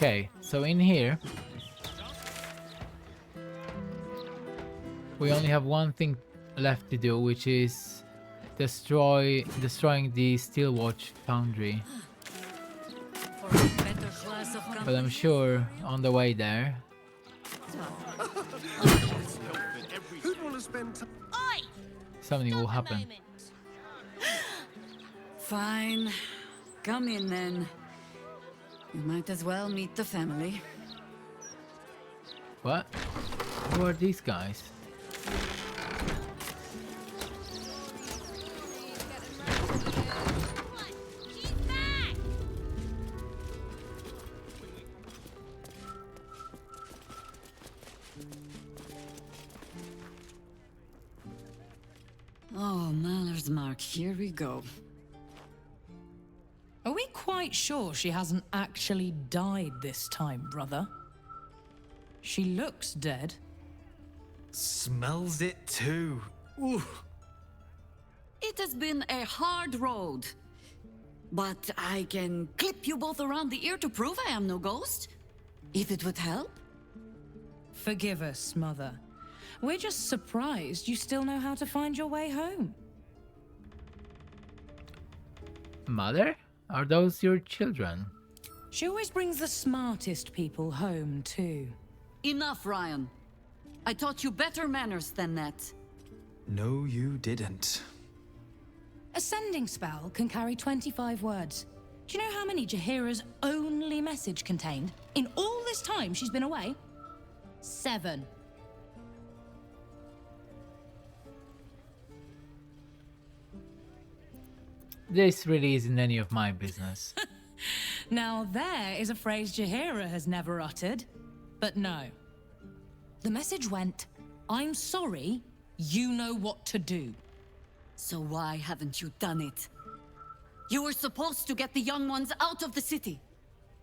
Okay, so in here we only have one thing left to do, which is destroying the Steelwatch Foundry. But I'm sure on the way there something will happen. Fine. Come in then. You might as well meet the family. What? Who are these guys? Oh, Maller's Mark, here we go. Are we quite sure she hasn't actually died this time, brother? She looks dead. Smells it too. Ooh. It has been a hard road. But I can clip you both around the ear to prove I am no ghost. If it would help. Forgive us, Mother. We're just surprised you still know how to find your way home. Mother? Are those your children? She always brings the smartest people home, too. Enough, Ryan. I taught you better manners than that. No, you didn't. A sending spell can carry 25 words. Do you know how many Jaheira's only message contained? In all this time she's been away? 7. This really isn't any of my business. Now there is a phrase Jaheira has never uttered. But no. The message went, I'm sorry, you know what to do. So why haven't you done it? You were supposed to get the young ones out of the city.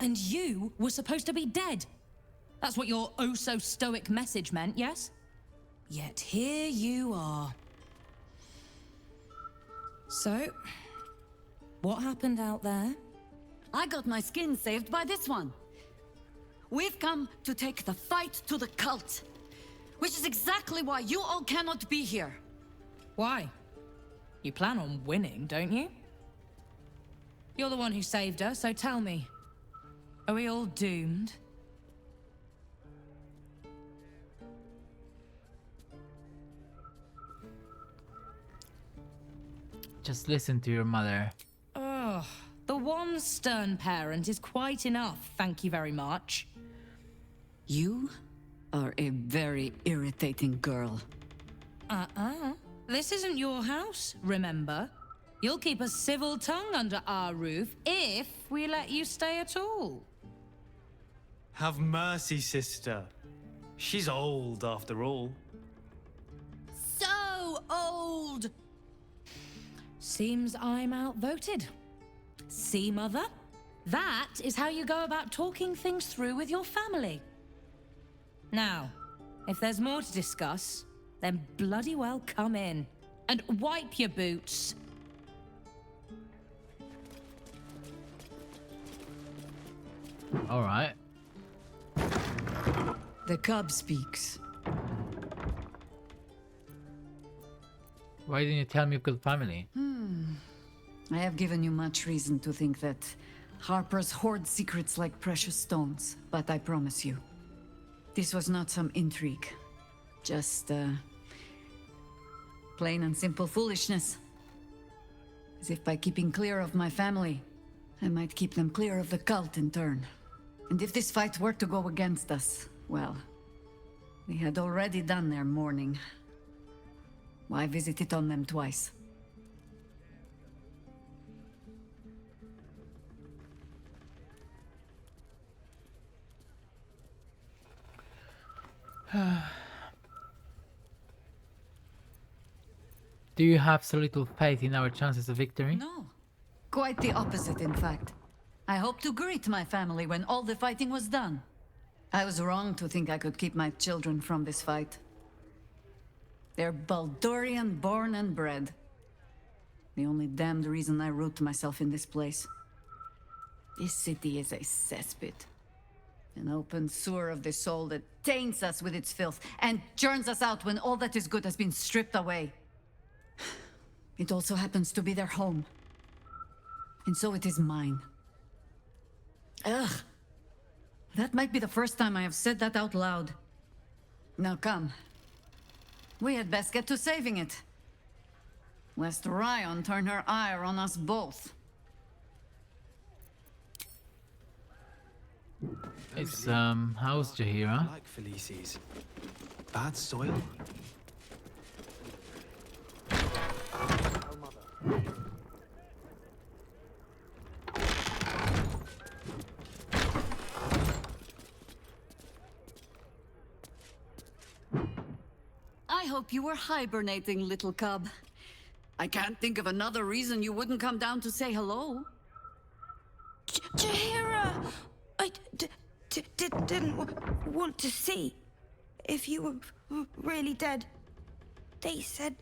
And you were supposed to be dead. That's what your oh-so-stoic message meant, yes? Yet here you are. So, what happened out there? I got my skin saved by this one. We've come to take the fight to the cult. Which is exactly why you all cannot be here. Why? You plan on winning, don't you? You're the one who saved her, so tell me. Are we all doomed? Just listen to your mother. Oh, the one stern parent is quite enough, thank you very much. You are a very irritating girl. This isn't your house, remember? You'll keep a civil tongue under our roof if we let you stay at all. Have mercy, sister. She's old after all. So old! Seems I'm outvoted. See, Mother? That is how you go about talking things through with your family. Now, if there's more to discuss, then bloody well come in. And wipe your boots. Alright. The cub speaks. Why didn't you tell me you killed family? I have given you much reason to think that Harpers hoard secrets like precious stones, but I promise you, this was not some intrigue. Just, plain and simple foolishness. As if by keeping clear of my family, I might keep them clear of the cult in turn. And if this fight were to go against us, well, we had already done their mourning. Why visit it on them twice? Do you have so little faith in our chances of victory? No. Quite the opposite, in fact. I hoped to greet my family when all the fighting was done. I was wrong to think I could keep my children from this fight. They're Baldurian born and bred. The only damned reason I root myself in this place. This city is a cesspit. An open sewer of the soul that taints us with its filth and churns us out when all that is good has been stripped away. It also happens to be their home. And so it is mine. Ugh. That might be the first time I have said that out loud. Now come. We had best get to saving it. Lest Ryan turn her ire on us both. It's how's Jaheira? Like Felices. Bad soil. I hope you were hibernating, little cub. I can't think of another reason you wouldn't come down to say hello. Jaheira! I didn't want to see if you were really dead. They said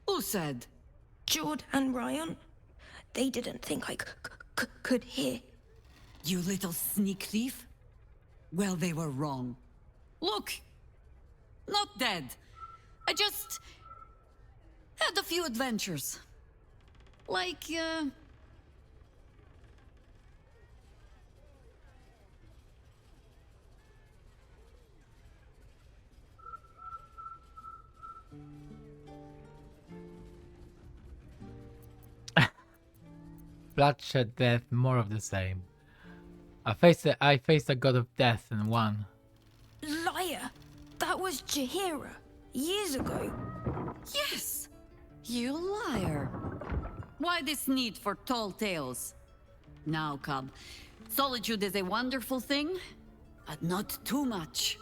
Who said? Jord and Ryan. They didn't think I could hear. You little sneak thief? Well, they were wrong. Look! Not dead. I just had a few adventures. Like, Bloodshed, death, more of the same. I faced a god of death and won. Liar! That was Jaheira. Years ago. Yes! You liar. Why this need for tall tales? Now, cub. Solitude is a wonderful thing, but not too much.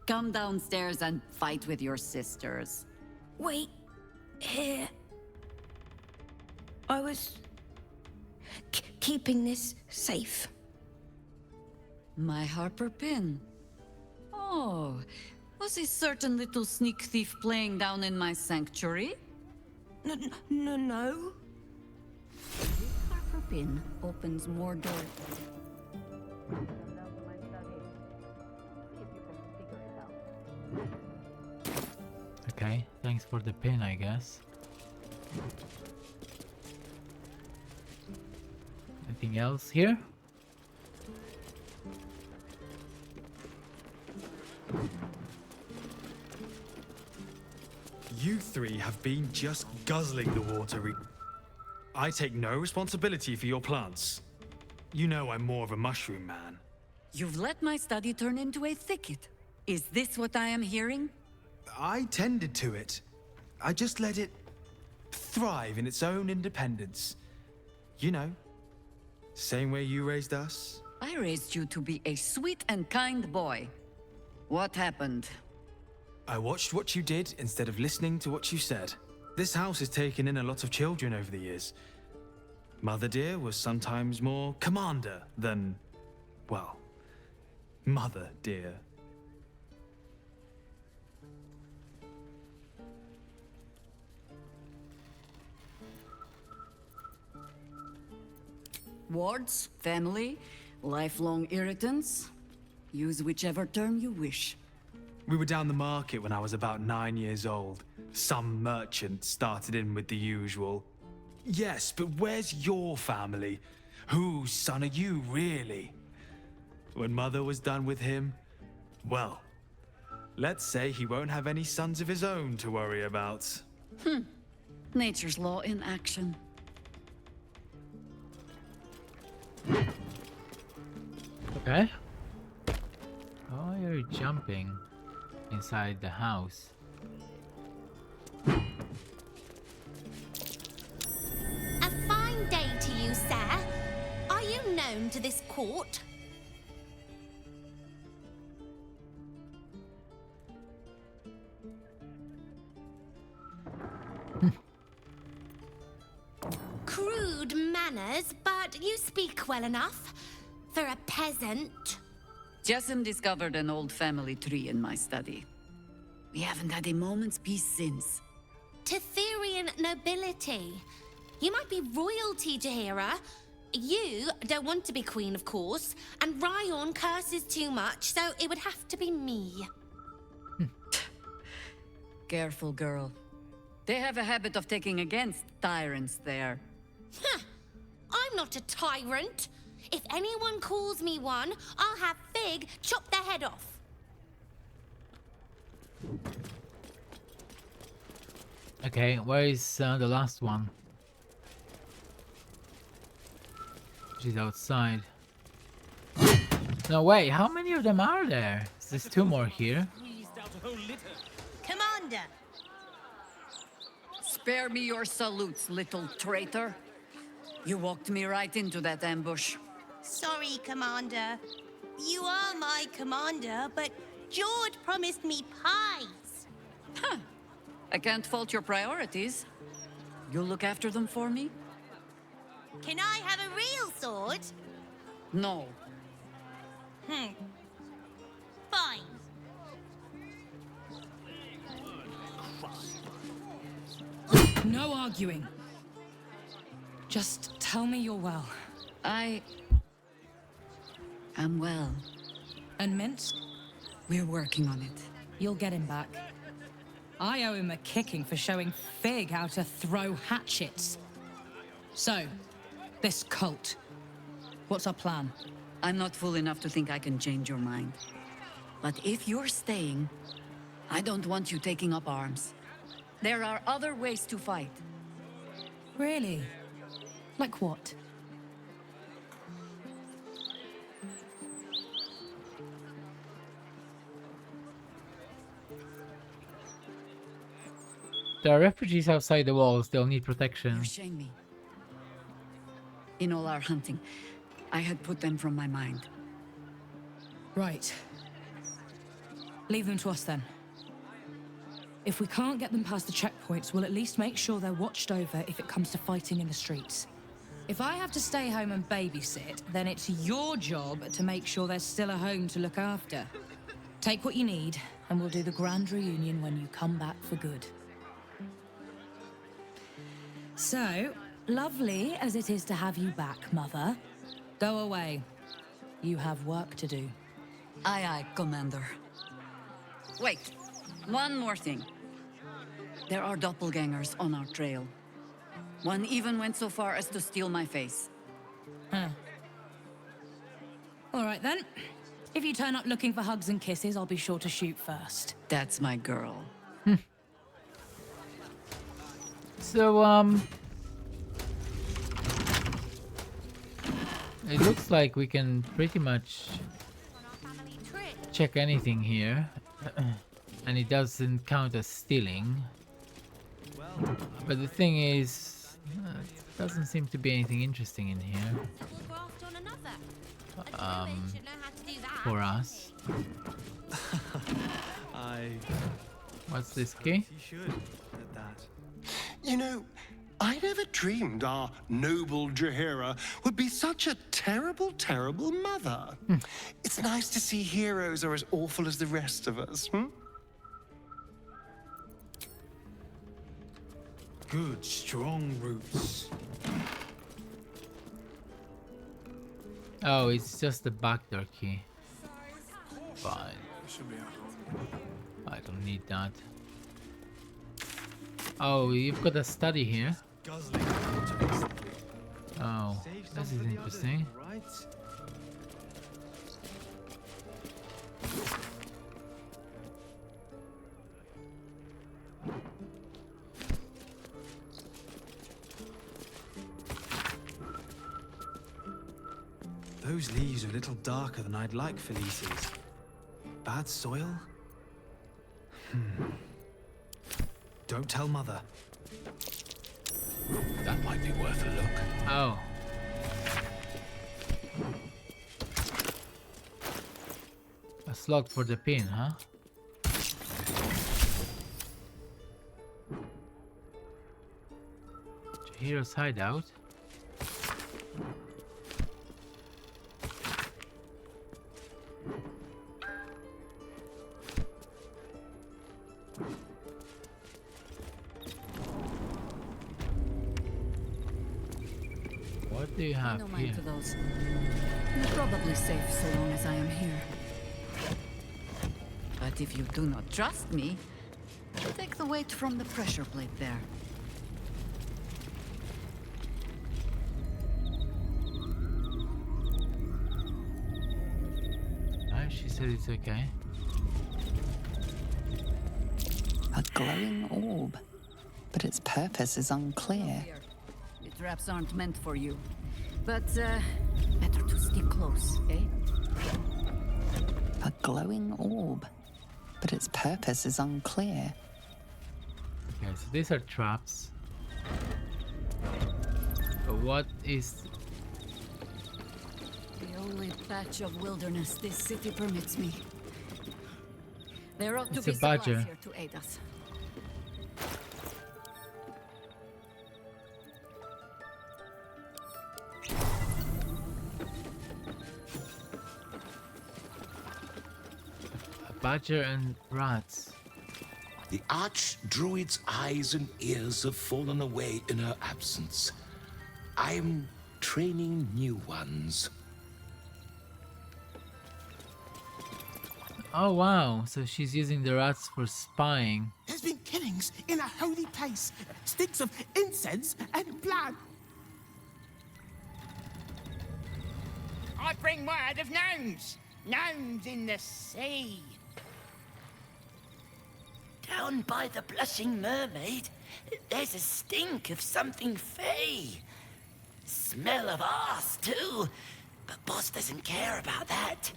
Come downstairs and fight with your sisters. Wait. Here. I was keeping this safe. My Harper pin. Oh, was a certain little sneak thief playing down in my sanctuary? No. This Harper pin opens more doors. Okay, thanks for the pin, I guess. Anything else here? You three have been just guzzling the water. I take no responsibility for your plants. You know I'm more of a mushroom man. You've let my study turn into a thicket. Is this what I am hearing? I tended to it. I just let it thrive in its own independence. You know, same way you raised us. I raised you to be a sweet and kind boy. What happened? I watched what you did instead of listening to what you said. This house has taken in a lot of children over the years. Mother dear was sometimes more commander than, well, mother dear. Wards, family, lifelong irritants. Use whichever term you wish. We were down the market when I was about 9 years old. Some merchant started in with the usual. Yes, but where's your family? Whose son are you, really? When Mother was done with him, well, let's say he won't have any sons of his own to worry about. Nature's law in action. Okay. Why are you jumping inside the house? A fine day to you, sir. Are you known to this court? Crude manners, but you speak well enough for a peasant. Jessim discovered an old family tree in my study. We haven't had a moment's peace since. Tetherian nobility. You might be royalty, Jaheira. you don't want to be queen, of course, and Ryan curses too much, so it would have to be me. Careful, girl. They have a habit of taking against tyrants there. Huh. I'm not a tyrant. If anyone calls me one, I'll have Fig chop their head off. Okay, where is the last one? She's outside. No way, how many of them are there? There's 2 more here. Commander! Spare me your salutes, little traitor. You walked me right into that ambush. Sorry, Commander. You are my commander, but George promised me pies. Huh. I can't fault your priorities. You'll look after them for me? Can I have a real sword? No. Fine. No arguing. Just tell me you're well. I am well. And Minsk? We're working on it. You'll get him back. I owe him a kicking for showing Fig how to throw hatchets. So, this cult. What's our plan? I'm not fool enough to think I can change your mind. But if you're staying, I don't want you taking up arms. There are other ways to fight. Really? Like what? There are refugees outside the walls, they'll need protection. You shame me. In all our hunting, I had put them from my mind. Right. Leave them to us then. If we can't get them past the checkpoints, we'll at least make sure they're watched over if it comes to fighting in the streets. If I have to stay home and babysit, then it's your job to make sure there's still a home to look after. Take what you need, and we'll do the grand reunion when you come back for good. So, lovely as it is to have you back, Mother. Go away. You have work to do. Aye, aye, Commander. Wait, one more thing. There are doppelgangers on our trail. One even went so far as to steal my face. Huh. All right then. If you turn up looking for hugs and kisses, I'll be sure to shoot first. That's my girl. So, it looks like we can pretty much check anything here. And it doesn't count as stealing. But the thing is, doesn't seem to be anything interesting in here. For us. What's this key? You should at that. You know, I never dreamed our noble Jaheira would be such a terrible, terrible mother. It's nice to see heroes are as awful as the rest of us, Good, strong roots. Oh, it's just the backdoor key. Fine. I don't need that. Oh, you've got a study here. Oh, this is interesting. Those leaves are a little darker than I'd like for leases. Bad soil? Don't tell Mother. That might be worth a look. Oh. A slot for the pin, huh? Hero's hideout. What? do you have No here? mind to those. You're probably safe so long as I am here. But if you do not trust me, take the weight from the pressure plate there. She said it's okay. A glowing orb, but its purpose is unclear. The traps aren't meant for you. But, better to stick close, eh? A glowing orb, but its purpose is unclear. Okay, so these are traps. But what is... The only patch of wilderness this city permits me. There ought to It's be a supplies badger. here to aid us. A badger and rats? The Archdruid's eyes and ears have fallen away in her absence. I'm training new ones. Oh wow, so she's using the rats for spying. There's been killings in a holy place. Sticks of incense and blood. I bring word of gnomes. Gnomes in the sea. Down by the Blushing Mermaid, there's a stink of something fey. Smell of arse, too. But boss doesn't care about that.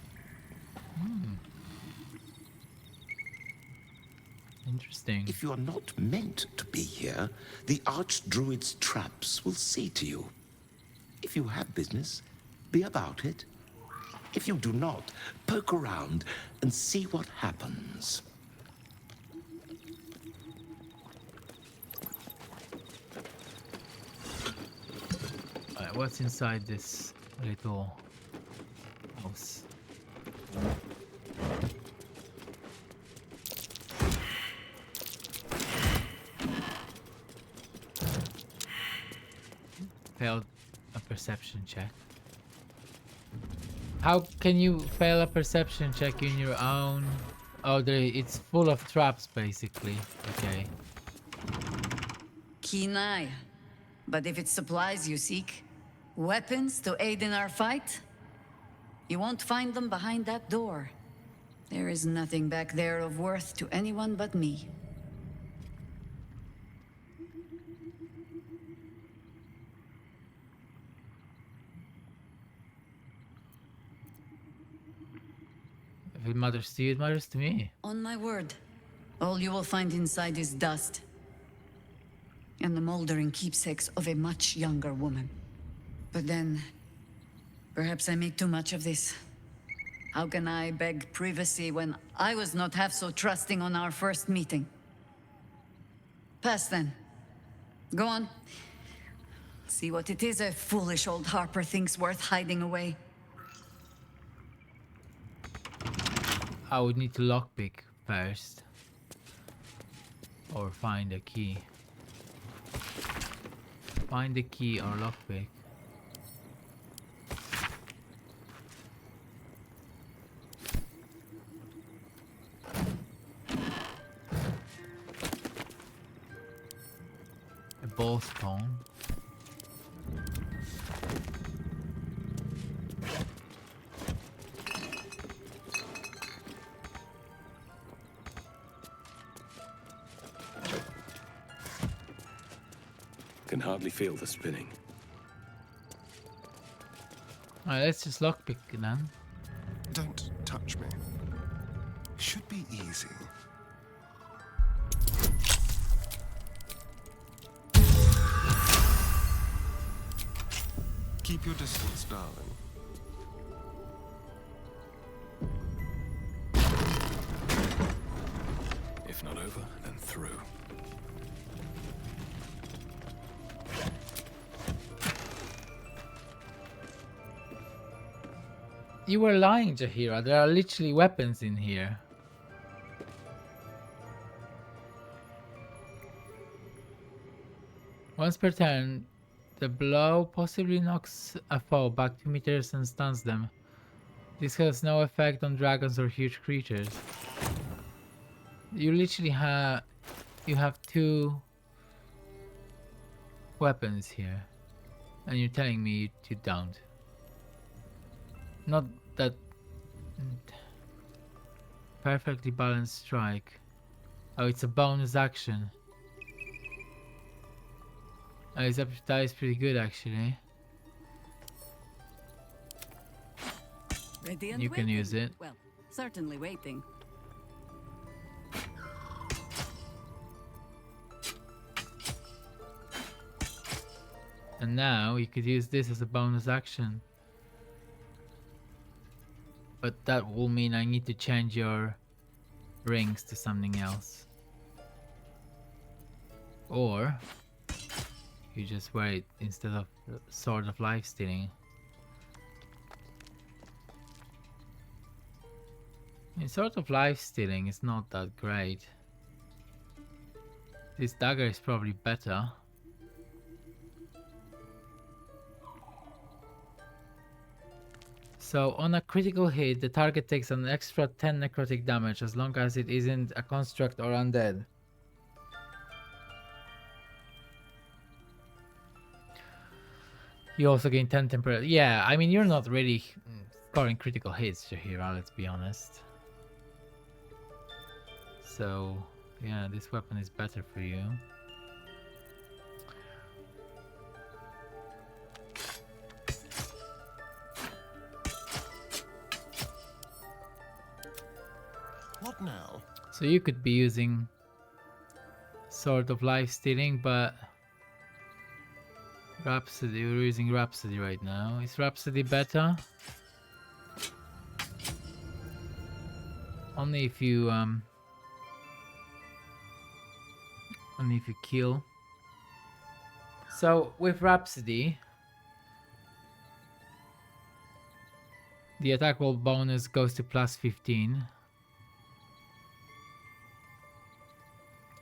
Interesting. If you are not meant to be here, the Archdruid's traps will see to you. If you have business, be about it. If you do not, poke around and see what happens. Alright, what's inside this little house? Failed a perception check. How can you fail a perception check in your own? Oh, it's full of traps, basically. Okay. Keen eye. But if it's supplies you seek, weapons to aid in our fight, you won't find them behind that door. There is nothing back there of worth to anyone but me. If it matters to you, it matters to me. On my word, all you will find inside is dust. And the moldering keepsakes of a much younger woman. But then, perhaps I make too much of this. How can I beg privacy when I was not half so trusting on our first meeting? Pass then. Go on. See what it is a foolish old Harper thinks worth hiding away. I would need to lockpick first. Or find a key. Find the key or lockpick. A ball stone. Can hardly feel the spinning. Alright, let's just lockpick then. Don't touch me. Should be easy. Keep your distance, darling. If not over, then through. You were lying, Jaheira. There are literally weapons in here. Once per turn, The blow possibly knocks a foe back 2 meters and stuns them. This has no effect on dragons or huge creatures. You literally have... You have 2 weapons here. And you're telling me you don't. Not that... Perfectly balanced strike. Oh, it's a bonus action. Oh, that is pretty good actually. Ready and You can waiting. use it. Well, certainly waiting. And now you could use this as a bonus action. But that will mean I need to change your rings to something else. Or you just wear it instead of Sword of Life Stealing. Sword of Life Stealing is not that great. This dagger is probably better. So on a critical hit, the target takes an extra 10 necrotic damage as long as it isn't a construct or undead. You also gain 10 temporary. Yeah, I mean, you're not really scoring critical hits, Jaheira, let's be honest. So, yeah, this weapon is better for you. What now? So you could be using Sword of Life Stealing, but Rhapsody, you're using Rhapsody right now. Is Rhapsody better? Only if you kill. So with Rhapsody, the attack roll bonus goes to +15.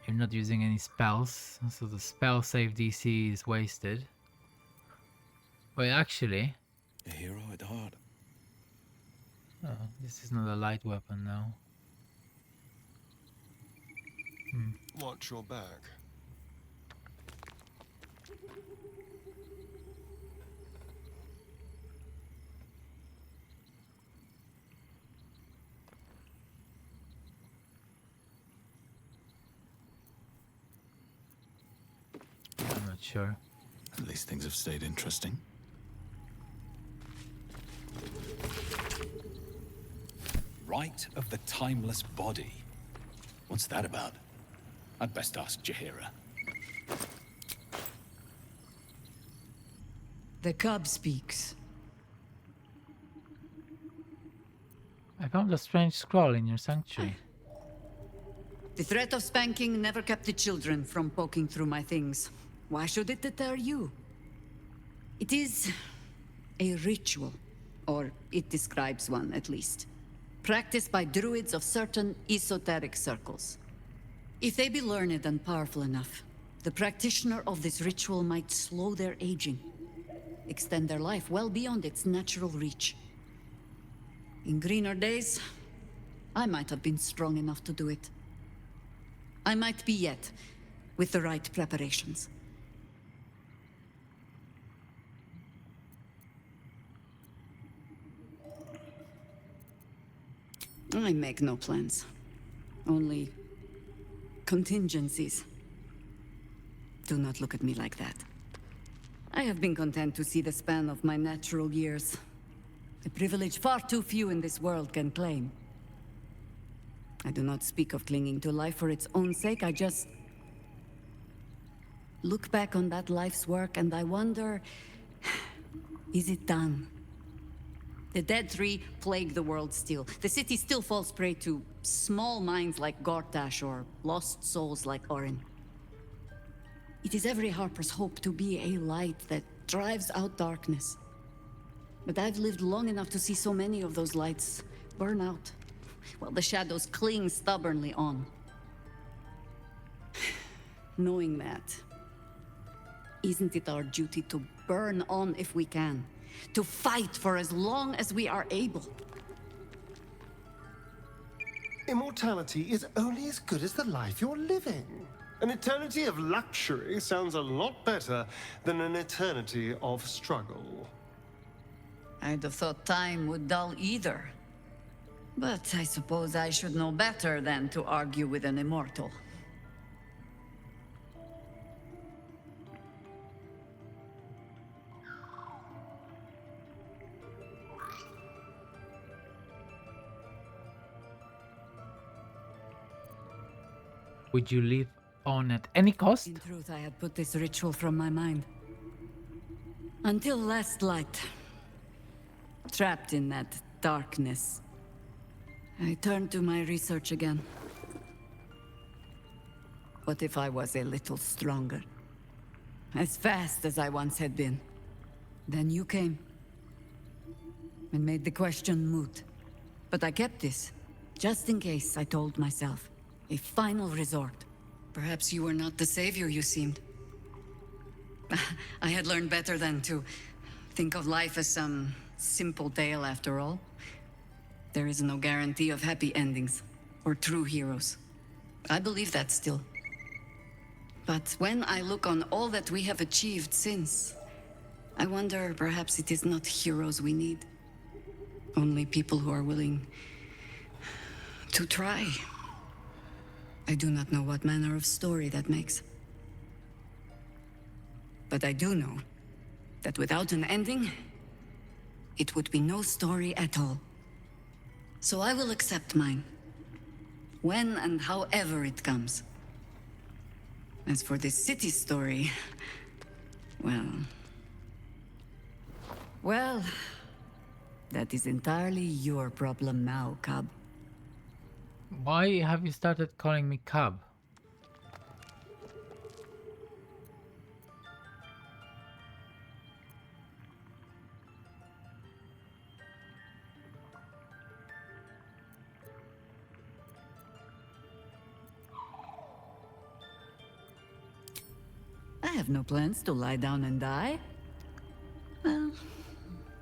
You're not using any spells, so the spell save DC is wasted. Wait, actually... A hero at heart. Oh, this is not a light weapon now. Watch your back. I'm not sure. At least things have stayed interesting. Rite of the Timeless Body. What's that about? I'd best ask Jaheira. The cub speaks. I found a strange scroll in your sanctuary. The threat of spanking never kept the children from poking through my things. Why should it deter you? It is a ritual, or it describes one at least, practiced by druids of certain esoteric circles. If they be learned and powerful enough, the practitioner of this ritual might slow their aging, extend their life well beyond its natural reach. In greener days, I might have been strong enough to do it. I might be yet, with the right preparations. I make no plans. Only contingencies. Do not look at me like that. I have been content to see the span of my natural years. A privilege far too few in this world can claim. I do not speak of clinging to life for its own sake, I just look back on that life's work and I wonder, is it done? The dead tree plague the world still. The city still falls prey to small minds like Gortash or lost souls like Orin. It is every harper's hope to be a light that drives out darkness. But I've lived long enough to see so many of those lights burn out, while the shadows cling stubbornly on. Knowing that, Isn't it our duty to burn on if we can? To fight for as long as we are able? Immortality is only as good as the life you're living. An eternity of luxury sounds a lot better than an eternity of struggle. I'd have thought time would dull either. But I suppose I should know better than to argue with an immortal. Would you live on at any cost? In truth, I had put this ritual from my mind. Until last light. Trapped in that darkness. I turned to my research again. What if I was a little stronger? As fast as I once had been. Then you came. And made the question moot. But I kept this. Just in case, I told myself. A final resort. Perhaps you were not the savior you seemed. I had learned better than to think of life as some simple tale after all. There is no guarantee of happy endings, or true heroes. I believe that still. But when I look on all that we have achieved since, I wonder perhaps it is not heroes we need. Only people who are willing to try. I do not know what manner of story that makes. But I do know that without an ending, it would be no story at all. So I will accept mine. When and however it comes. As for this city story, well, that is entirely your problem now, Cub. Why have you started calling me Cub? I have no plans to lie down and die. Well,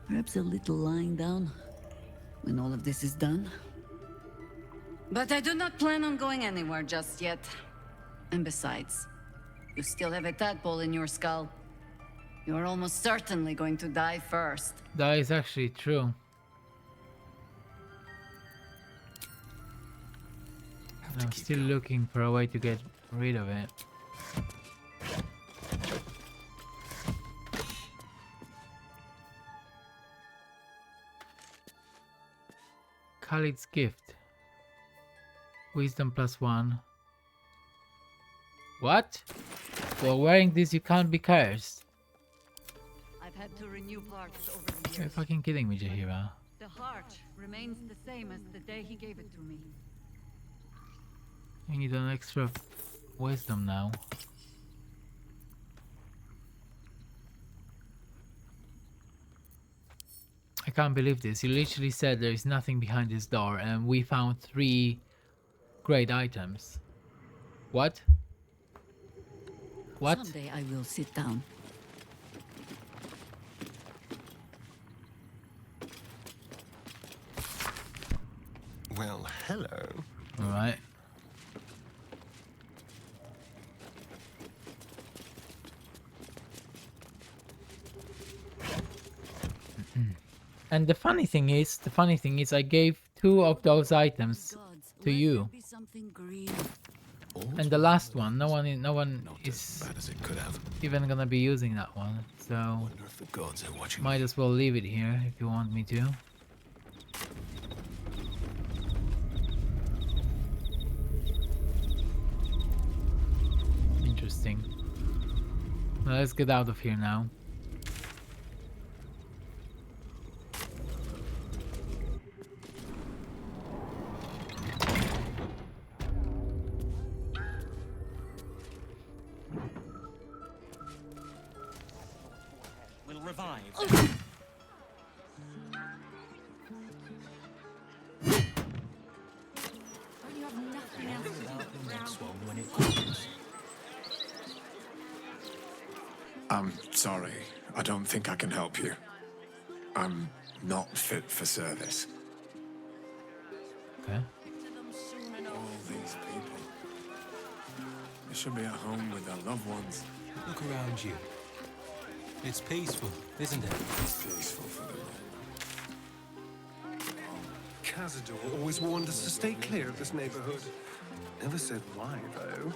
perhaps a little lying down when all of this is done. But I do not plan on going anywhere just yet. And besides, you still have a tadpole in your skull. You're almost certainly going to die first. That is actually true. I'm still looking for a way to get rid of it. Khalid's gift. Wisdom +1. What? For wearing this you can't be cursed. I've had to renew parts over the years. You're fucking kidding me, Jaheira. The heart remains the same as the day he gave it to me. I need an extra wisdom now. I can't believe this. You literally said there is nothing behind this door and we found 3 great items. What? What? Someday I will sit down. Well, hello. Alright. And the funny thing is, I gave 2 of those items to you. And the last one, no one is even gonna be using that one. So might as well leave it here if you want me to. Interesting. Well, let's get out of here now. I'm sorry. I don't think I can help you. I'm not fit for service. Okay. All these people. They should be at home with their loved ones. Look around you. It's peaceful, isn't it? It's peaceful for them all. Cazador always warned us to stay clear of this neighborhood. Never said why, though.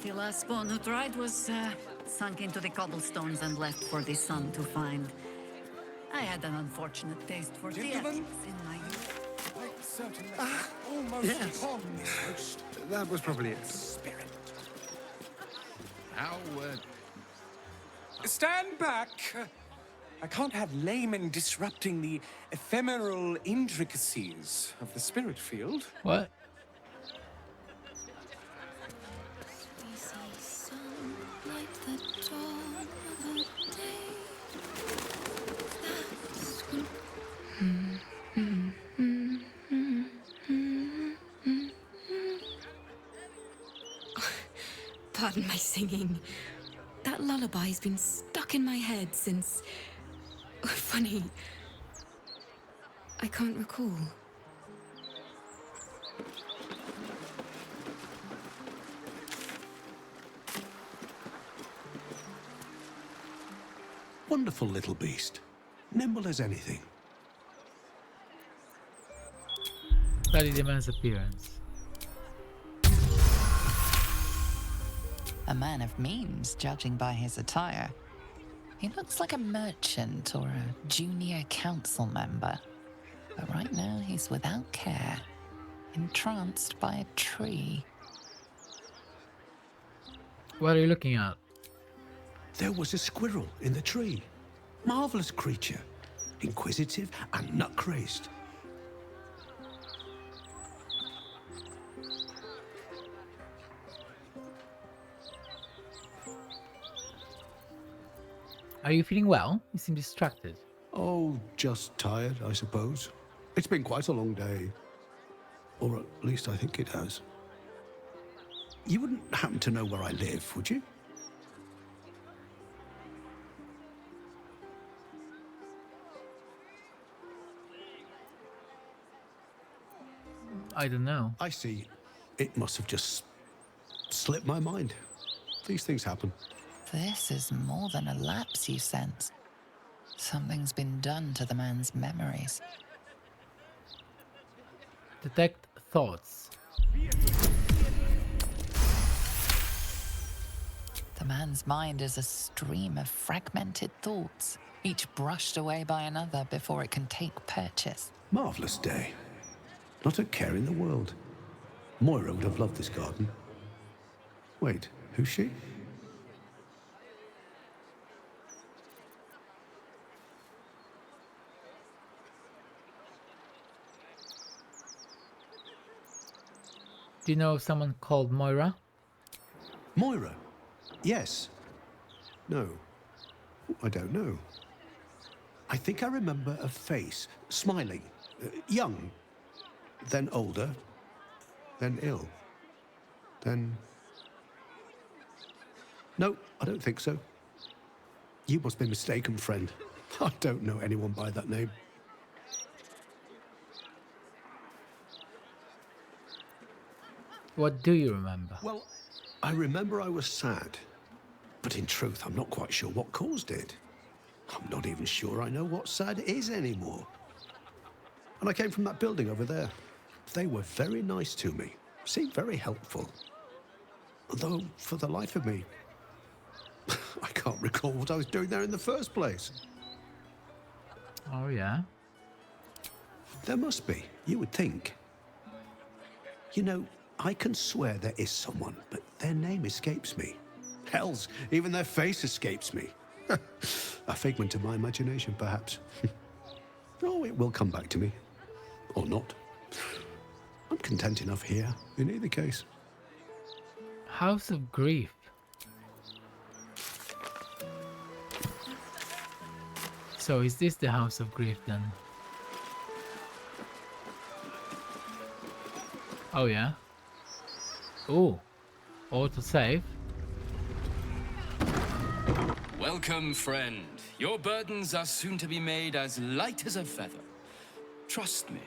The last spawn who tried was sunk into the cobblestones and left for the sun to find. I had an unfortunate taste for theatrics in my youth. Almost Yes. upon me, host. That was probably it. Spirit. How, Stand back! I can't have laymen disrupting the ephemeral intricacies of the spirit field. What? We see sun like the dawn of a day. That's Pardon my singing. That lullaby's been stuck in my head since... Funny. I can't recall. Wonderful little beast. Nimble as anything. Study the man's appearance. A man of means, judging by his attire. He looks like a merchant or a junior council member. But right now he's without care, entranced by a tree. What are you looking at? There was a squirrel in the tree. Marvelous creature. Inquisitive and nut-crazed. Are you feeling well? You seem distracted. Oh, just tired, I suppose. It's been quite a long day. Or at least I think it has. You wouldn't happen to know where I live, would you? I don't know. I see. It must have just slipped my mind. These things happen. This is more than a lapse, you sense. Something's been done to the man's memories. Detect thoughts. The man's mind is a stream of fragmented thoughts, each brushed away by another before it can take purchase. Marvelous day. Not a care in the world. Moira would have loved this garden. Wait, who's she? Do you know someone called Moira? Moira? Yes. No. I don't know. I think I remember a face, smiling, young, then older, then ill, then... No, I don't think so. You must be mistaken, friend. I don't know anyone by that name. What do you remember? Well, I remember I was sad, but in truth, I'm not quite sure what caused it. I'm not even sure I know what sad is anymore. And I came from that building over there. They were very nice to me, seemed very helpful. Though, for the life of me, I can't recall what I was doing there in the first place. Oh, yeah? There must be, you would think. You know, I can swear there is someone, but their name escapes me. Hells, even their face escapes me. A figment of my imagination, perhaps. Oh, it will come back to me. Or not. I'm content enough here, in either case. House of Grief. So is this the House of Grief then? Oh yeah. Ooh. Auto save. Welcome, friend. Your burdens are soon to be made as light as a feather. Trust me.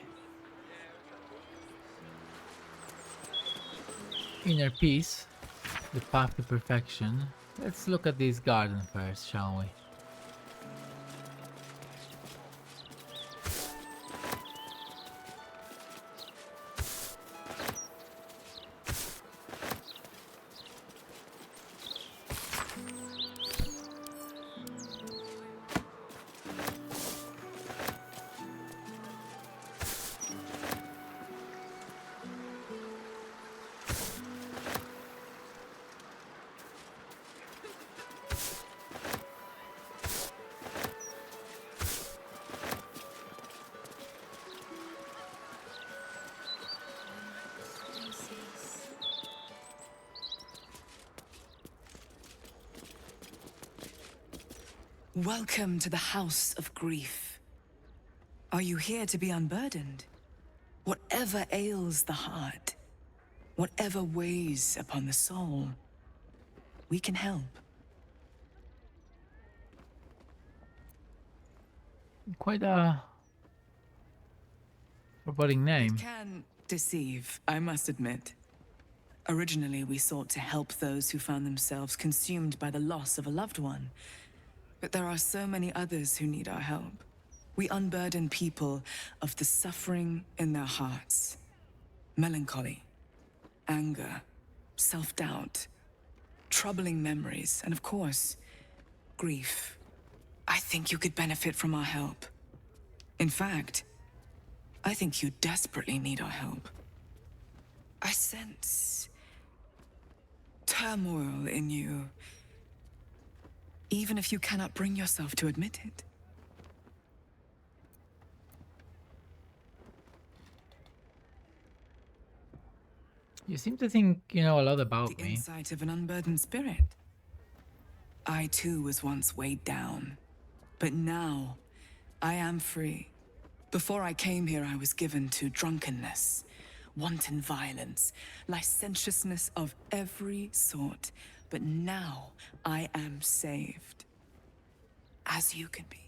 Inner peace, the path to perfection. Let's look at this garden first, shall we? Welcome to the House of Grief. Are you here to be unburdened? Whatever ails the heart, whatever weighs upon the soul, we can help. Quite a foreboding name. It can deceive, I must admit. Originally, we sought to help those who found themselves consumed by the loss of a loved one. But there are so many others who need our help. We unburden people of the suffering in their hearts. Melancholy, anger, self-doubt, troubling memories, and of course, grief. I think you could benefit from our help. In fact, I think you desperately need our help. I sense turmoil in you, even if you cannot bring yourself to admit it. You seem to think you know a lot about The me. insight of an unburdened spirit. I too was once weighed down, but now I am free. Before I came here, I was given to drunkenness, wanton violence, licentiousness of every sort. But now I am saved, as you can be.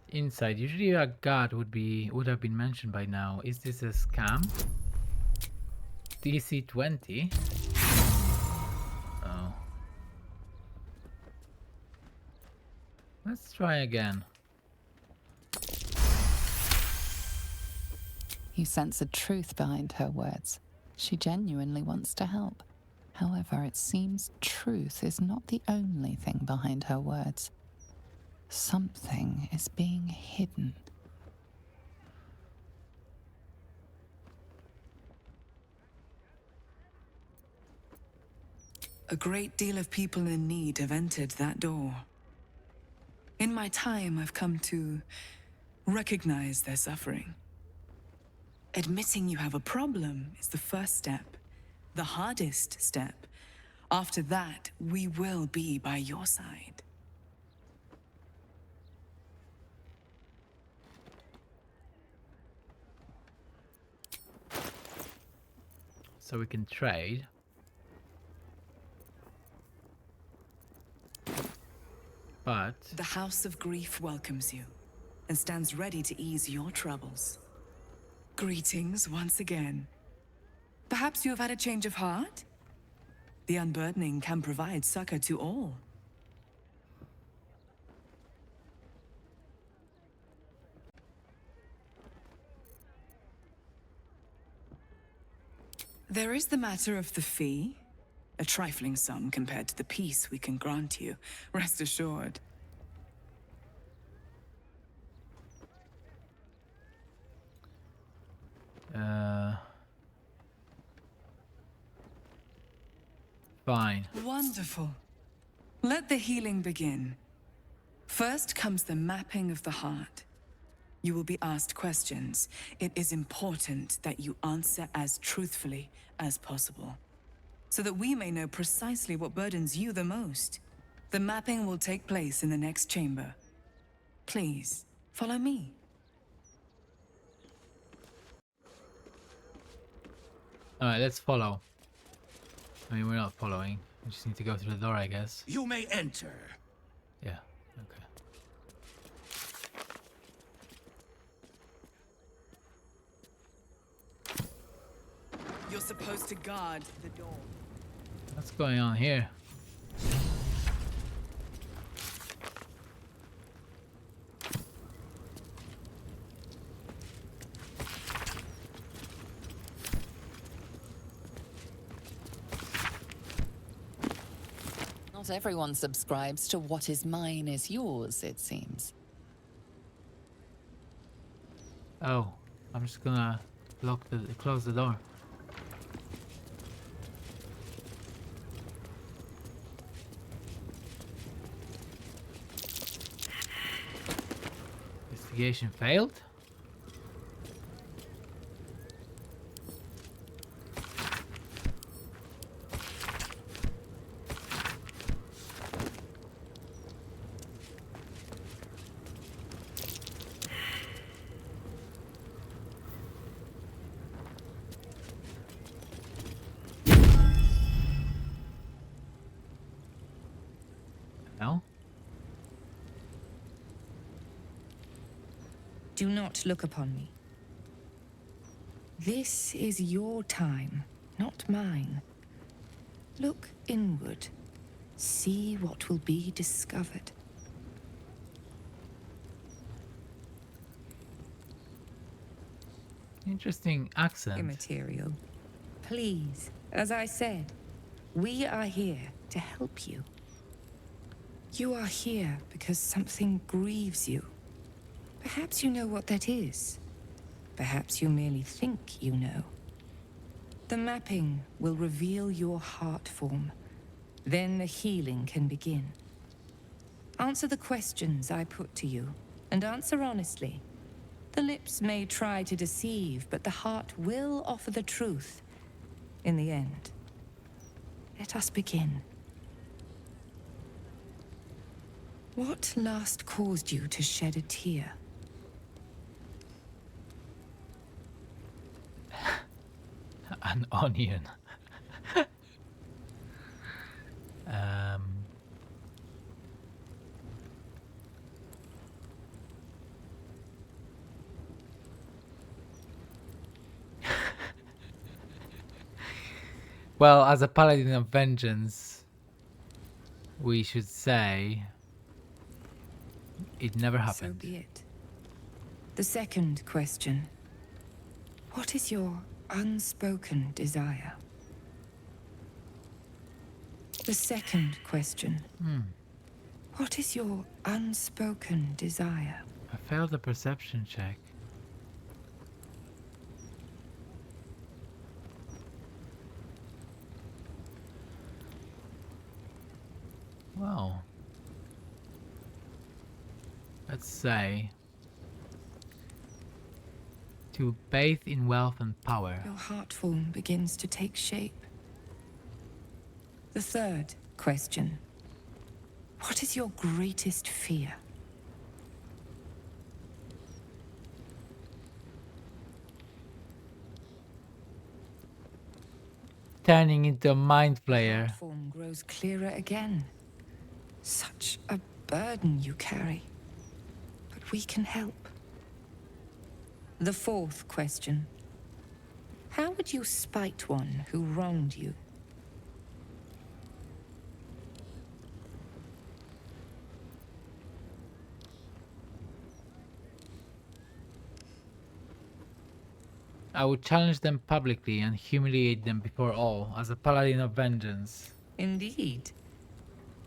Inside, usually a god would have been mentioned by now. Is this a scam? DC 20? Oh. Let's try again. You sense a truth behind her words. She genuinely wants to help. However, it seems truth is not the only thing behind her words. Something is being hidden. A great deal of people in need have entered that door. In my time, I've come to recognize their suffering. Admitting you have a problem is the first step, the hardest step. After that, we will be by your side. So we can trade. But the House of Grief welcomes you and stands ready to ease your troubles. Greetings once again. Perhaps you have had a change of heart? The unburdening can provide succor to all. There is the matter of the fee. A trifling sum compared to the peace we can grant you, rest assured. Fine. Wonderful. Let the healing begin. First comes the mapping of the heart. You will be asked questions. It is important that you answer as truthfully as possible, so that we may know precisely what burdens you the most. The mapping will take place in the next chamber. Please, follow me. Alright, let's follow. I mean, we're not following. We just need to go through the door, I guess. You may enter. Yeah, okay. You're supposed to guard the door. What's going on here? Not everyone subscribes to what is mine is yours, it seems. Oh, I'm just gonna close the door. Investigation failed? No? Do not look upon me. This is your time, not mine. Look inward. See what will be discovered. Interesting accent. Immaterial. Please, as I said, we are here to help you. You are here because something grieves you. Perhaps you know what that is. Perhaps you merely think you know. The mapping will reveal your heart form. Then the healing can begin. Answer the questions I put to you, and answer honestly. The lips may try to deceive, but the heart will offer the truth in the end. Let us begin. What last caused you to shed a tear? An onion. Well, as a paladin of vengeance, we should say it never happened. So be it. The second question. What is your unspoken desire? The second question. What is your unspoken desire? I failed the perception check. Well, let's say to bathe in wealth and power. Your heart form begins to take shape. The third question. What is your greatest fear? Turning into a mind flayer. Heart form grows clearer again. Such a burden you carry. But we can help. The fourth question. How would you spite one who wronged you? I would challenge them publicly and humiliate them before all, as a paladin of vengeance. Indeed.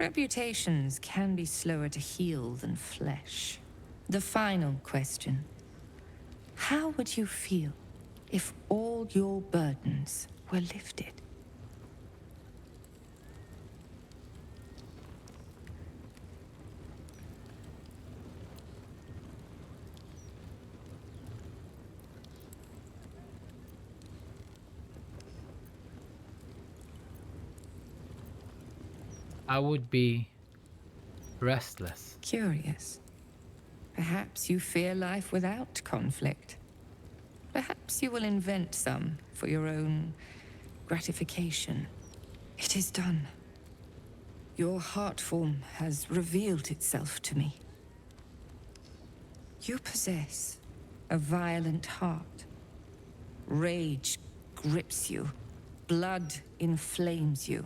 Reputations can be slower to heal than flesh. The final question. How would you feel if all your burdens were lifted? I would be restless. Curious. Perhaps you fear life without conflict. Perhaps you will invent some for your own gratification. It is done. Your heart form has revealed itself to me. You possess a violent heart. Rage grips you. Blood inflames you.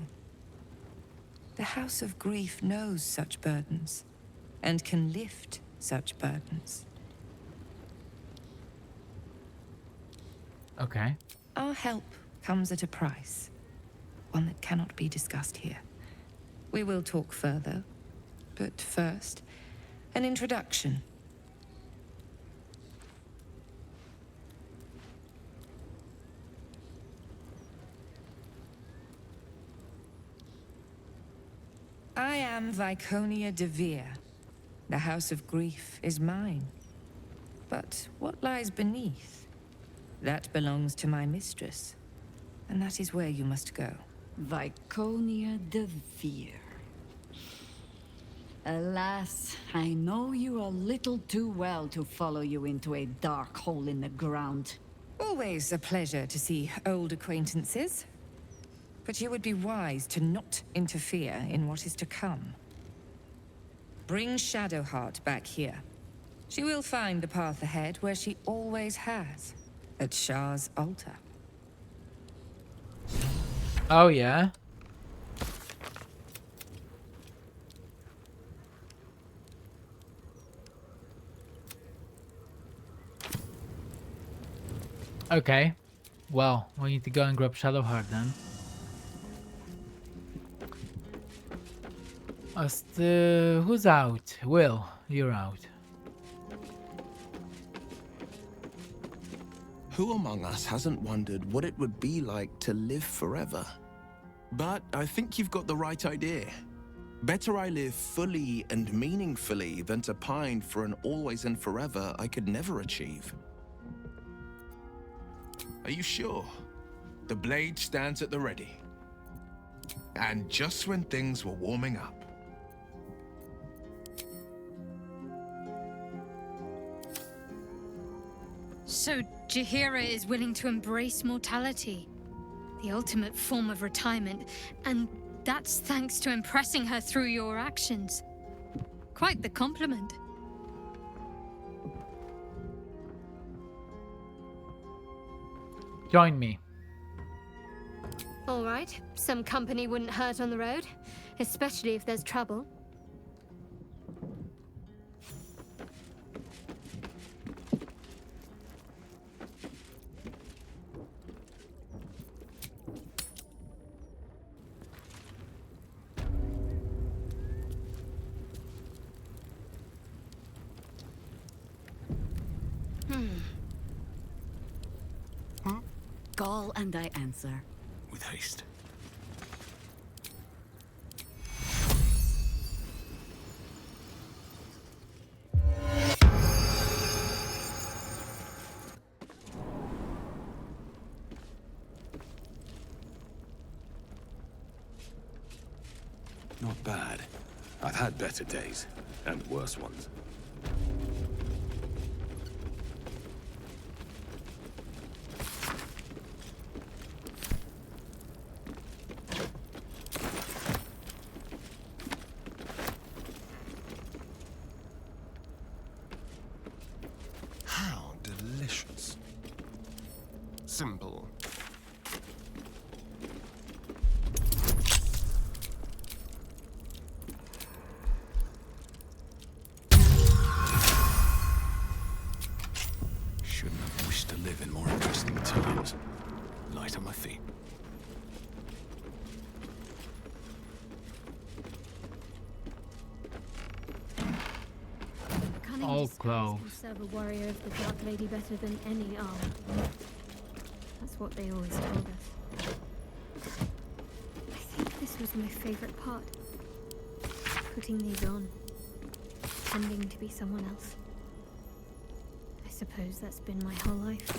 The House of Grief knows such burdens, and can lift such burdens. Okay. Our help comes at a price, one that cannot be discussed here. We will talk further, but first, an introduction. I am Viconia de Vere. The House of Grief is mine. But what lies beneath? That belongs to my mistress. And that is where you must go. Viconia de Vere. Alas, I know you a little too well to follow you into a dark hole in the ground. Always a pleasure to see old acquaintances. But you would be wise to not interfere in what is to come. Bring Shadowheart back here. She will find the path ahead where she always has, at Shar's altar. Oh, yeah? Okay. Well, we need to go and grab Shadowheart then. Who's out? Will, you're out. Who among us hasn't wondered what it would be like to live forever? But I think you've got the right idea. Better I live fully and meaningfully than to pine for an always and forever I could never achieve. Are you sure? The blade stands at the ready. And just when things were warming up. So Jaheira is willing to embrace mortality, the ultimate form of retirement, and that's thanks to impressing her through your actions. Quite the compliment. Join me. All right, some company wouldn't hurt on the road, especially if there's trouble. Call and I answer. With haste. Not bad. I've had better days, and worse ones. How delicious. Simple. Shouldn't have wished to live in more interesting times. Light on my feet. All close. Will serve a warrior of the Dark Lady better than any armor. That's what they always told us. I think this was my favorite part. Putting these on. Pretending to be someone else. I suppose that's been my whole life.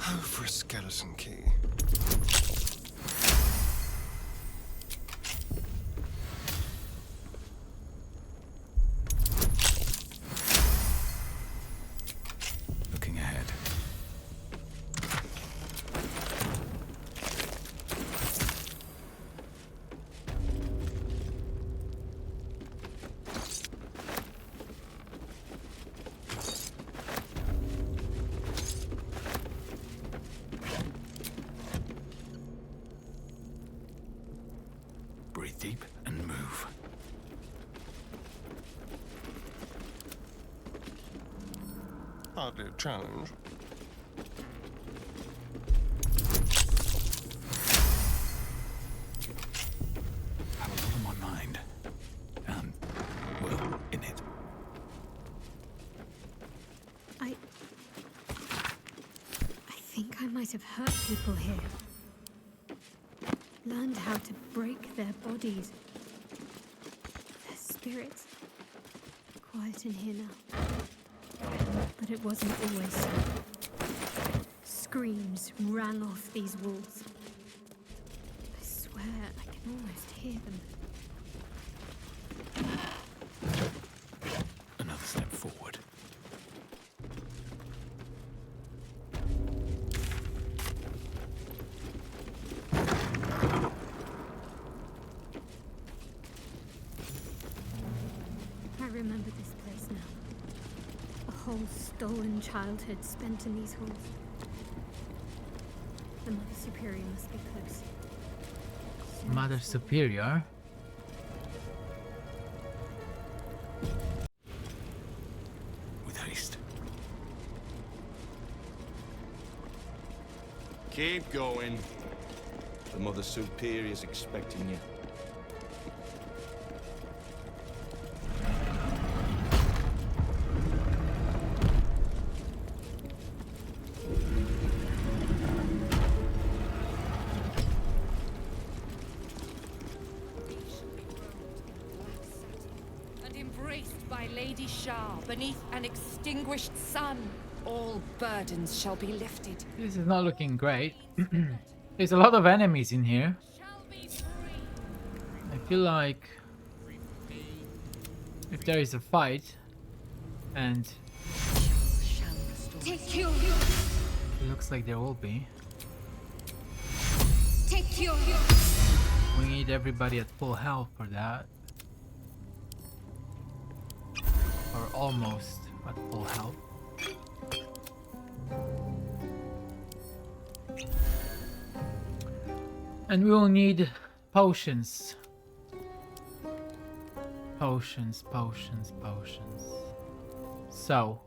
Oh, for a skeleton key. Looking ahead. Breathe deep and move. Hardly a challenge. I have a lot on my mind. And, well, in it. I think I might have hurt people here. Learned how to break their bodies. Their spirits. Quiet in here now. But it wasn't always so. Screams rang off these walls. I swear I can almost hear them. Another step forward. I remember this place now. A whole stolen childhood spent in these halls. The Mother Superior must be close. Mother Superior? With haste. Keep going. The Mother Superior's expecting you. And embraced by Lady Shar beneath an extinguished sun, all burdens shall be lifted. This is not looking great. There's a lot of enemies in here. I feel like if there is a fight and Take you. it looks like there will be, Take you. we need everybody at full health for that. Or almost at full health. And we will need potions. Potions. So.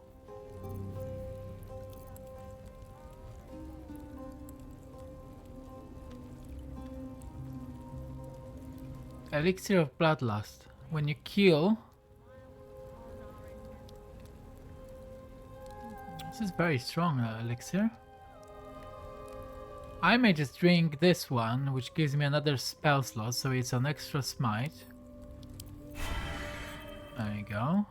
Elixir of Bloodlust. When you kill... This is very strong, elixir. I may just drink this one, which gives me another spell slot, so it's an extra smite. There you go.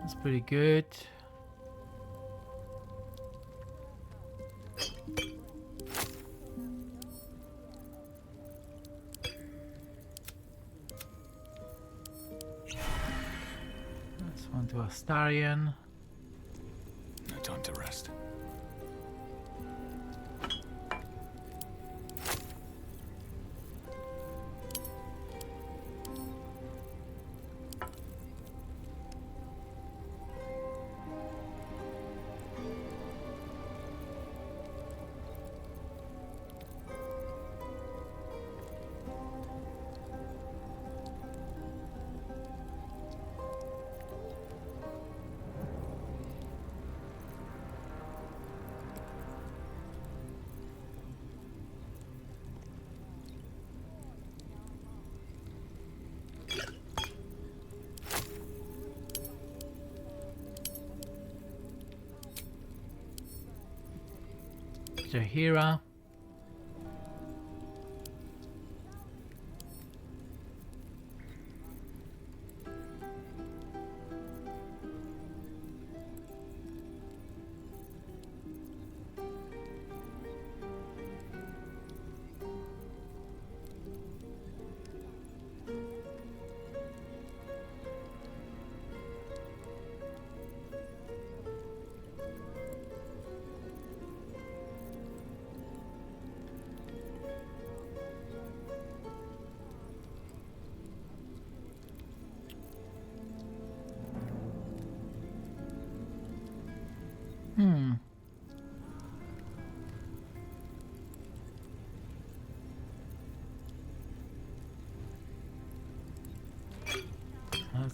That's pretty good. This one to Astarion. No time to rest. Jahira.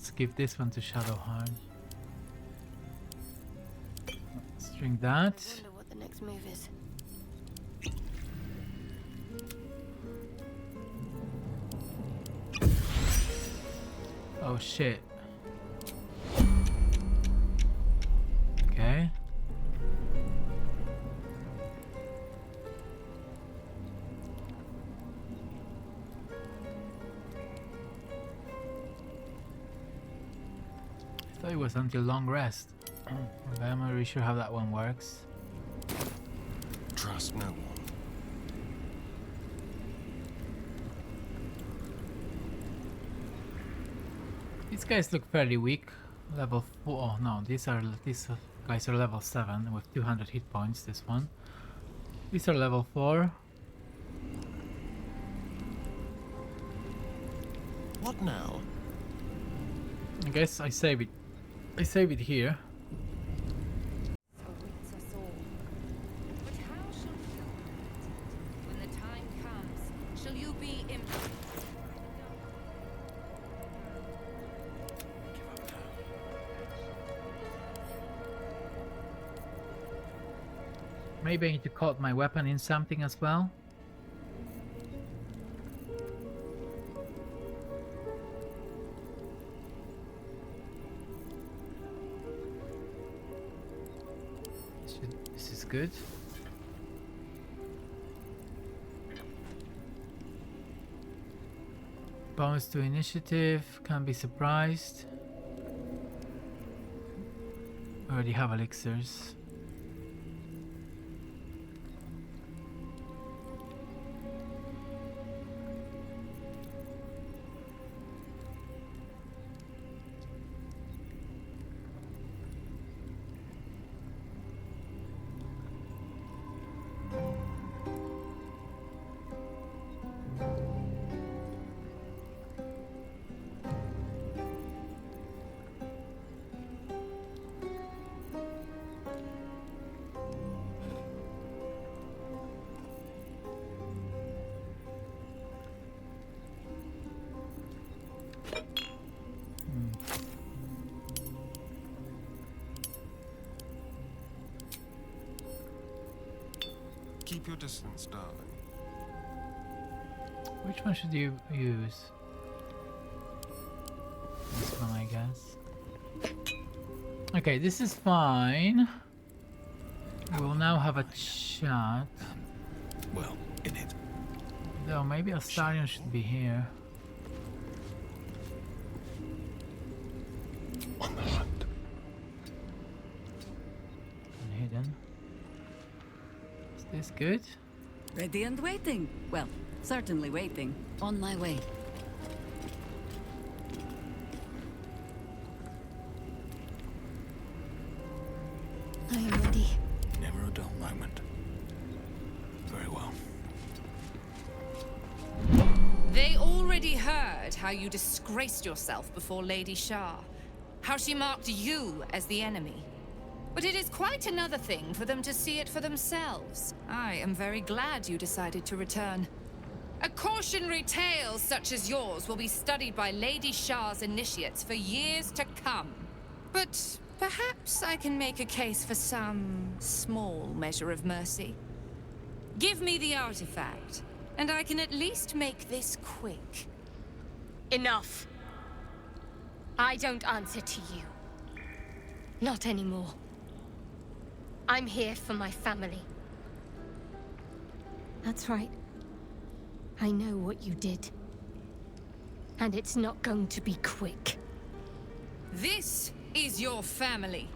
Let's give this one to Shadowheart. Let's drink that. I wonder what the next move is. Oh shit. Okay. I thought it was until long rest. Okay, I'm not really sure how that one works. Trust no one. These guys look fairly weak. Level 4. Oh no, these guys are level 7 with 200 hit points. This one. These are level 4. What now? I guess I save it. I save it here. Awaits us all. But how shall you act? When the time comes, shall you be Maybe I need to coat my weapon in something as well. This is good. Bonus to initiative, can be surprised. Already have elixirs. Keep your distance, darling. Which one should you use? This one, I guess. Okay, this is fine. We'll now have a chat. Well, in it. Though maybe Astarion should be here. On the hunt. And hidden. Is this good? Ready and waiting. Well, certainly waiting. On my way. I am ready. Never a dull moment. Very well. They already heard how you disgraced yourself before Lady Shar. How she marked you as the enemy. But it is quite another thing for them to see it for themselves. I am very glad you decided to return. A cautionary tale such as yours will be studied by Lady Shar's initiates for years to come. But perhaps I can make a case for some small measure of mercy. Give me the artifact, and I can at least make this quick. Enough. I don't answer to you. Not anymore. I'm here for my family. That's right. I know what you did. And it's not going to be quick. This is your family.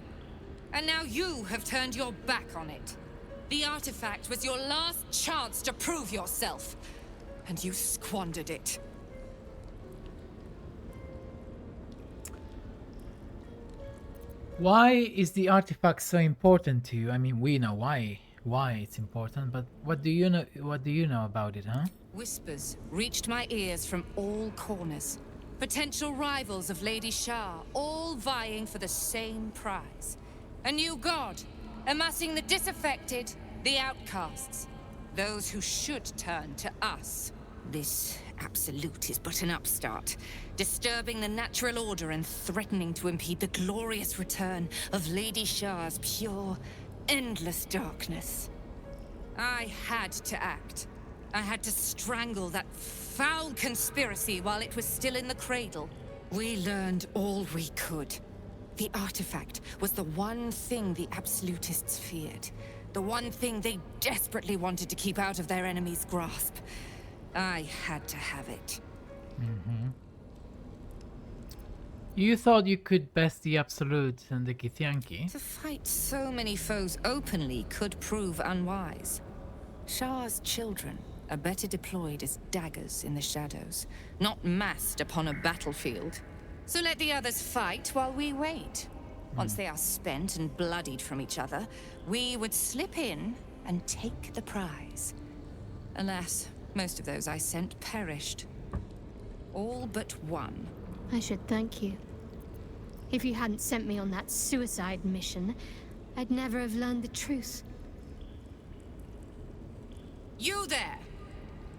And now you have turned your back on it. The artifact was your last chance to prove yourself. And you squandered it. Why is the artifact so important to you? I mean, we know why it's important, but what do you know about it, huh? Whispers reached my ears from all corners. Potential rivals of Lady Shar, all vying for the same prize. A new god, amassing the disaffected, the outcasts. Those who should turn to us. This Absolute is but an upstart, disturbing the natural order and threatening to impede the glorious return of Lady Shar's pure, endless darkness. I had to act. I had to strangle that foul conspiracy while it was still in the cradle. We learned all we could. The artifact was the one thing the Absolutists feared. The one thing they desperately wanted to keep out of their enemy's grasp. I had to have it. You thought you could best the Absolute and the Githyanki. To fight so many foes openly could prove unwise. Shar's children are better deployed as daggers in the shadows, not massed upon a battlefield. So let the others fight while we wait. Once they are spent and bloodied from each other, we would slip in and take the prize. Alas, most of those I sent perished. All but one. I should thank you. If you hadn't sent me on that suicide mission, I'd never have learned the truth. You there!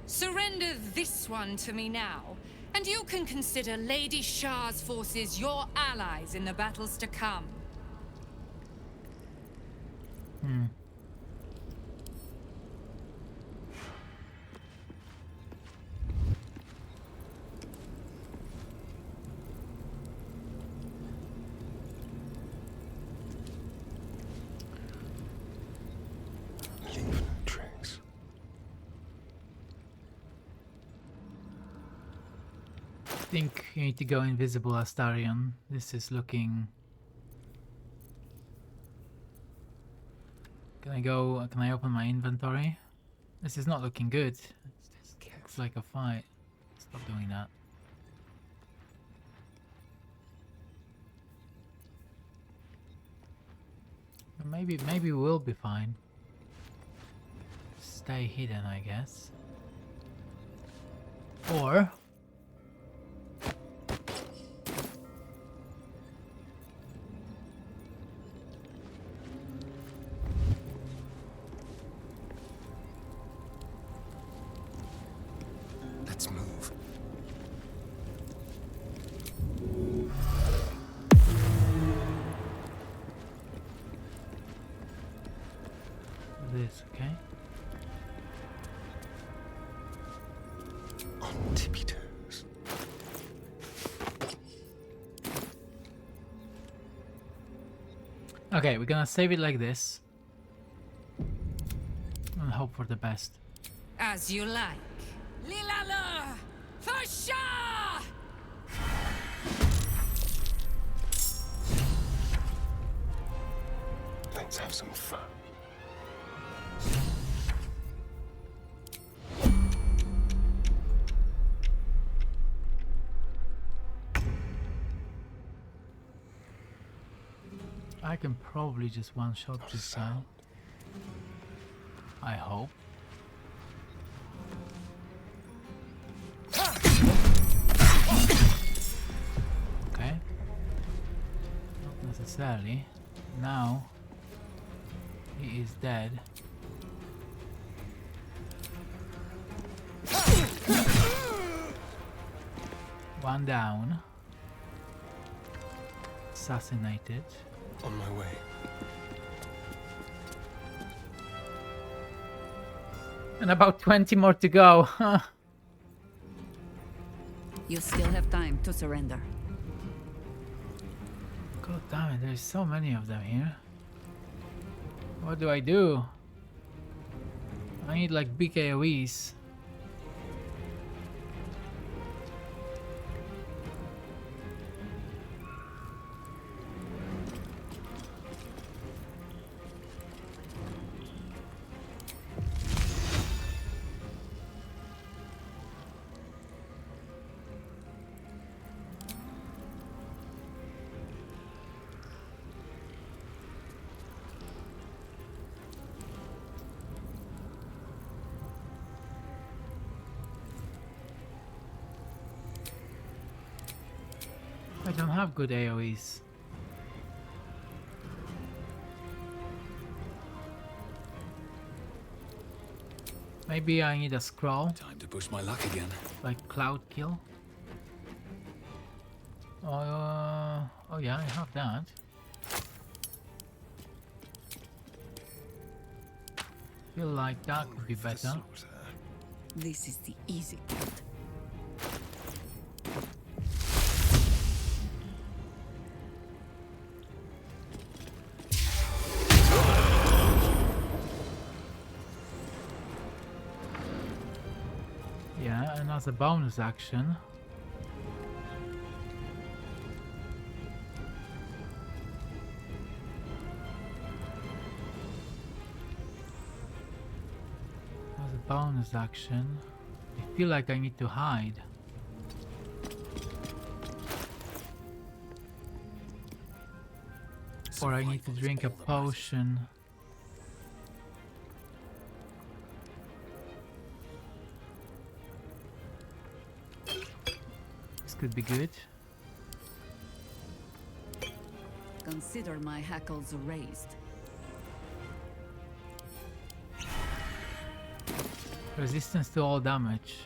Surrender this one to me now, and you can consider Lady Shar's forces your allies in the battles to come. Tricks. I think you need to go invisible, Astarion. This is looking... Can I open my inventory? This is not looking good. It looks like a fight. Stop doing that. Maybe we'll be fine. Stay hidden, I guess. Or... Let's move. This, okay? On tippy toes. Okay, we're gonna save it like this. And hope for the best. As you like. Lilala! For Shar! Let's have some fun. I can probably just one-shot this guy. I hope. Okay. Not necessarily. Now he is dead. One down. Assassinated. On my way. And about 20 more to go. You still have time to surrender. God damn it, there's so many of them here. What do I do? I need like big AoEs. I don't have good AoEs. Maybe I need a scroll. Time to push my luck again. Like Cloud Kill. Oh yeah, I have that. Feel like that could be better. This is the easy part. Yeah, and as a bonus action, I feel like I need to hide. Or I need to drink a potion. This could be good. Consider my hackles raised. Resistance to all damage.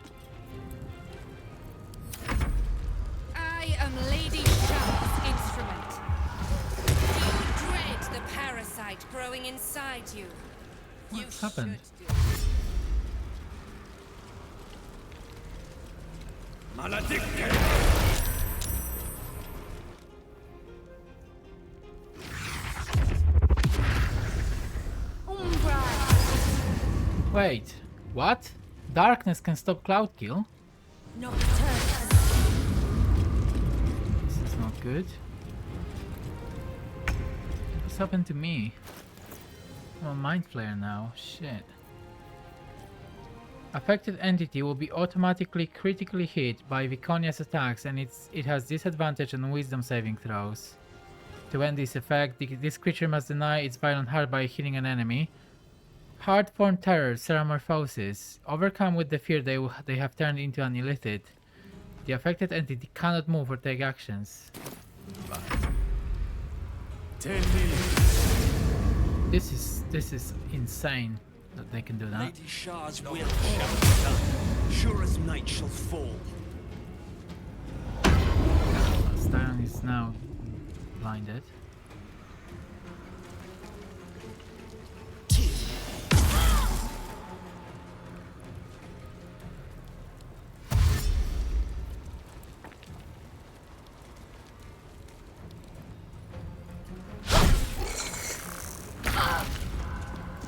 I am Lady Shar's instrument. You dread the parasite growing inside you. What's happened? Wait, what? Darkness can stop Cloud Kill? This is not good. What's happened to me? I'm a Mind Flayer now, shit. Affected entity will be automatically critically hit by Viconia's attacks and it has disadvantage on wisdom saving throws. To end this effect, this creature must deny its violent heart by hitting an enemy. Hard form terror, Ceramorphosis. Overcome with the fear they have turned into an illithid. The affected entity cannot move or take actions. 10 minutes. This is insane that they can do that. Lady Shar's will shall be done. Sure as night shall fall. Styron is now blinded.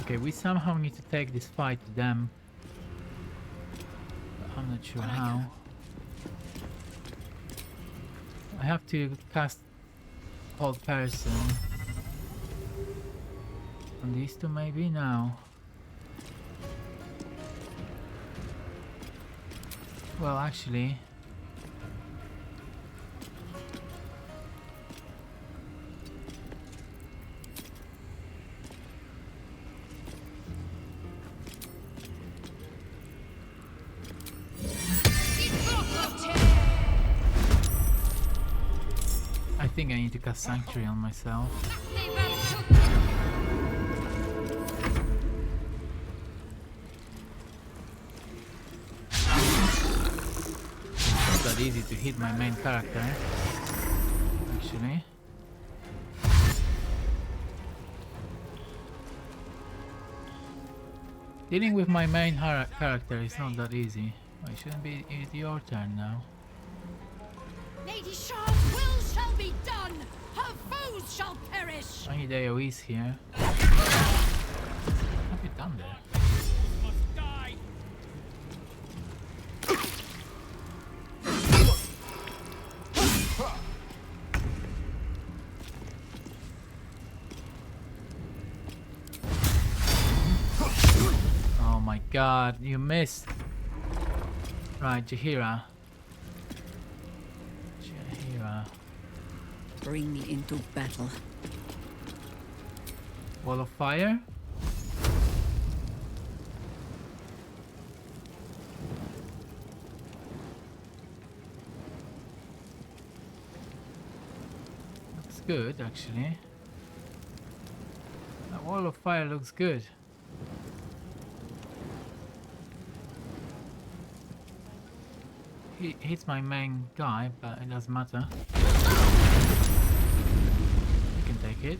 Okay, we somehow need to take this fight to them. But I'm not sure how. I have to cast Hold Person on these two maybe now. Well, actually, I think I need to cast Sanctuary on myself. It's not that easy to hit my main character, actually. Dealing with my main character is not that easy. It shouldn't be your turn now. Lady Shar's will shall be done! Her foes shall perish! I need AoEs here. What have you done there? Oh my god, you missed! Right, Jaheira. Bring me into battle. Wall of Fire? Looks good, actually. That Wall of Fire looks good. He hits my main guy, but it doesn't matter. You can take it.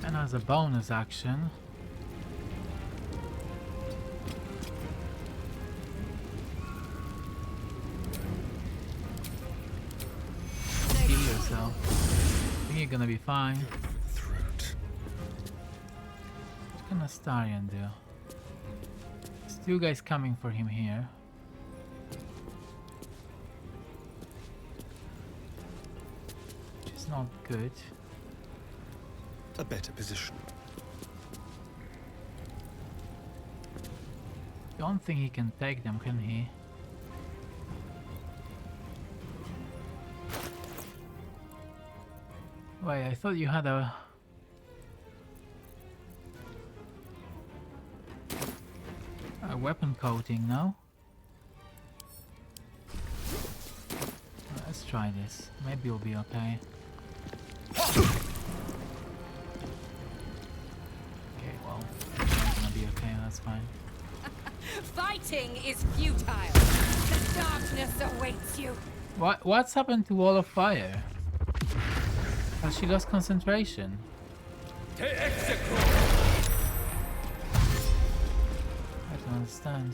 And as a bonus action, heal yourself. I think you're gonna be fine. What can Astarion do? There's two guys coming for him here. Which is not good. A better position. Don't think he can take them, can he? Wait, I thought you had a weapon coating, no? Let's try this. Maybe we'll be okay. Okay, that's fine. Fighting is futile. The darkness awaits you. What's happened to Wall of Fire? Has she lost concentration? I don't understand.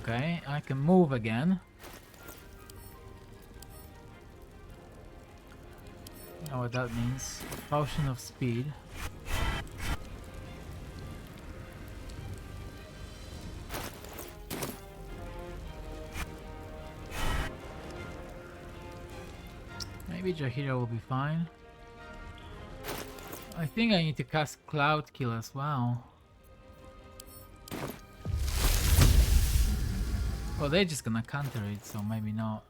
Okay, I can move again. You know what that means. Potion of speed. Maybe Jaheira will be fine. I think I need to cast Cloud Kill as well. Well, they're just gonna counter it, so maybe not.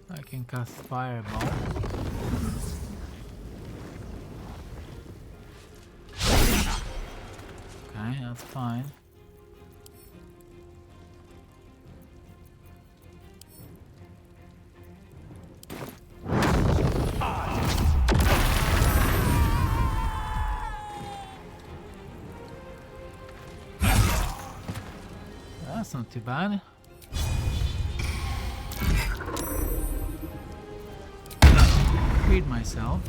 I can cast Fireball. Okay, that's fine. That's not too bad. Freed myself.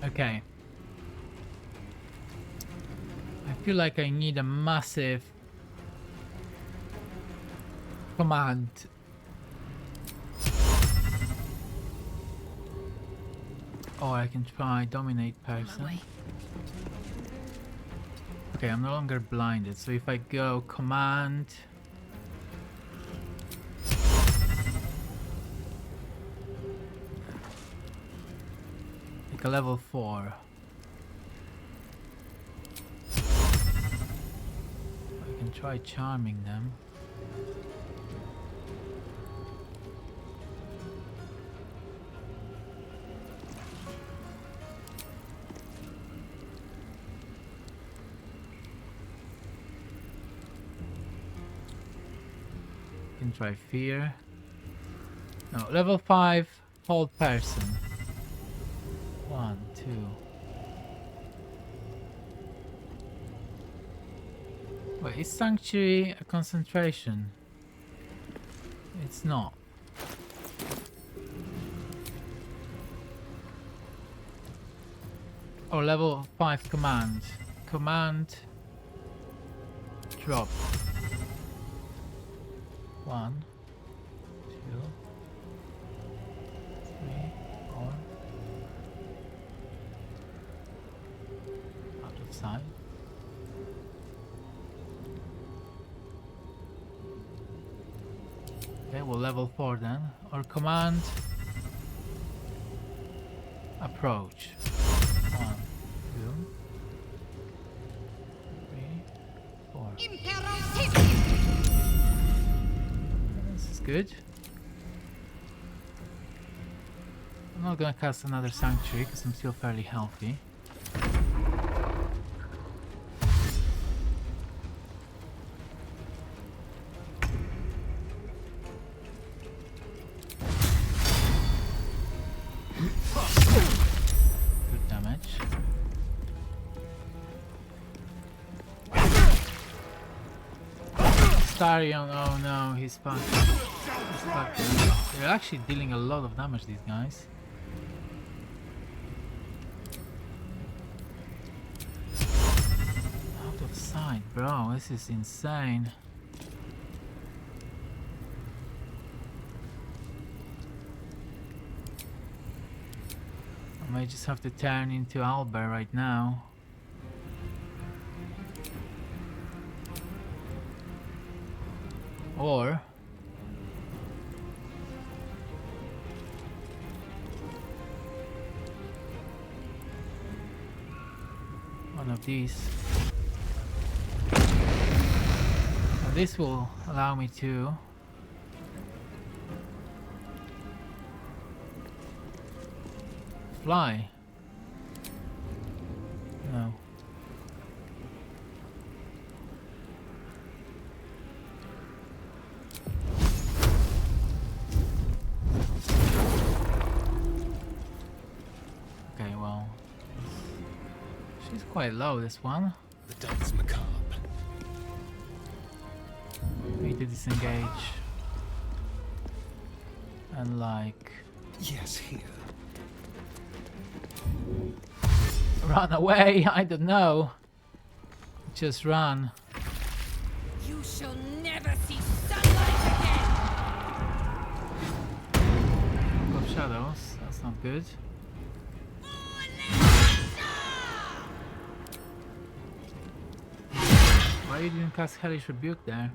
Okay. I feel like I need a massive command. Or I can try dominate person. Okay, I'm no longer blinded, so if I go command, like a level 4. I can try charming them. Can try fear. No, level 5 hold person. 1, 2. Wait, is sanctuary a concentration? It's not. Or level 5 command. Command drop. 1, 2, 3, 4. Out of sight. Okay, we'll level 4 then. Or command approach. 1, 2, 3, 4. This is good. I'm not gonna cast another sanctuary because I'm still fairly healthy. Good damage. Starion, oh no, he's fucked. He's fucked. They're actually dealing a lot of damage, these guys. Out of sight, bro, this is insane. I might just have to turn into Albert right now. Or one of these. Now this will allow me to fly. No. Okay, well, she's quite low, this one. The dance macabre. Need to disengage. And like... Yes, here. Run away, I don't know. Just run. You shall never see sunlight again! Got shadows, that's not good. Why you didn't cast Hellish Rebuke there?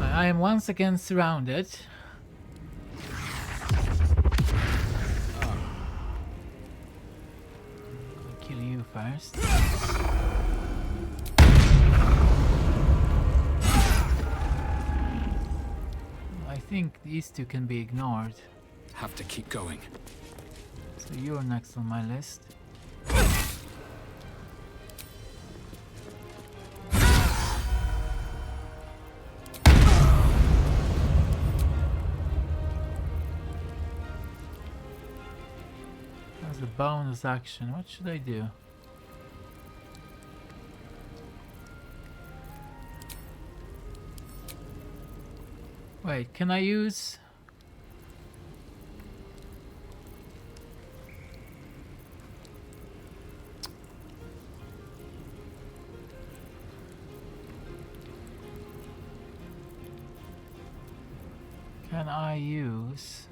I am once again surrounded. I'll kill you first. I think these two can be ignored. Have to keep going. So you're next on my list. As a bonus action, what should I do? Wait, can I use... Can I use...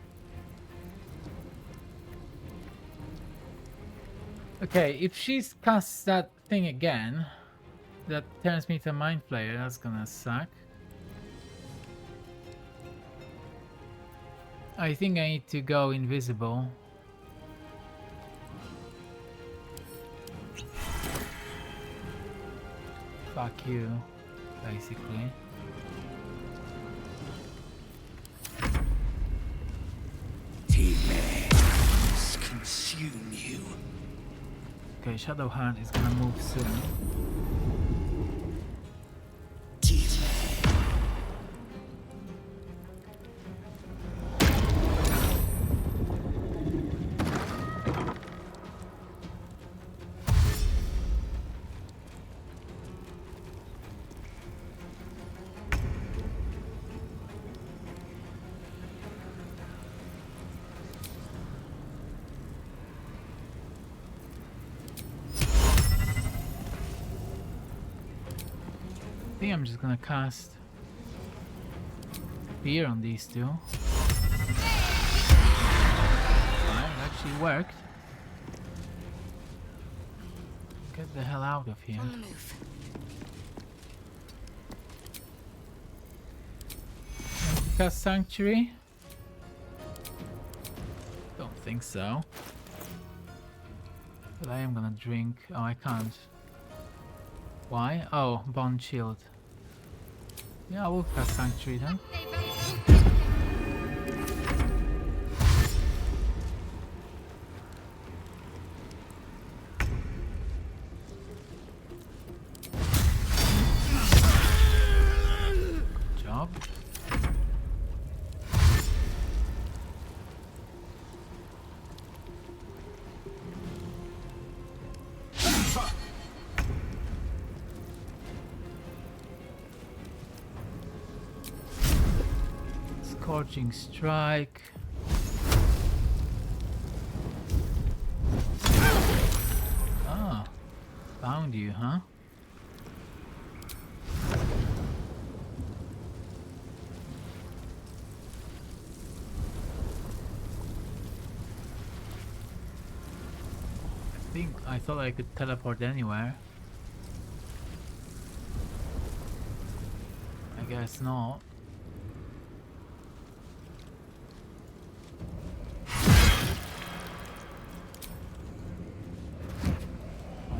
Okay, if she casts that thing again, that turns me to a Mind Flayer, that's gonna suck. I think I need to go invisible. Fuck you, basically. Demons consume you. Okay, Shadowheart is gonna move soon. think I'm just gonna cast fear on these two. Alright, it actually worked. Get the hell out of here. Cast Sanctuary? Don't think so. But I am gonna drink. Oh, I can't. Why? Oh, Bond Shield. Yeah, I will cast Sanctuary then. Good job. Scorching Strike. Ah, found you, huh? I thought I could teleport anywhere. I guess not.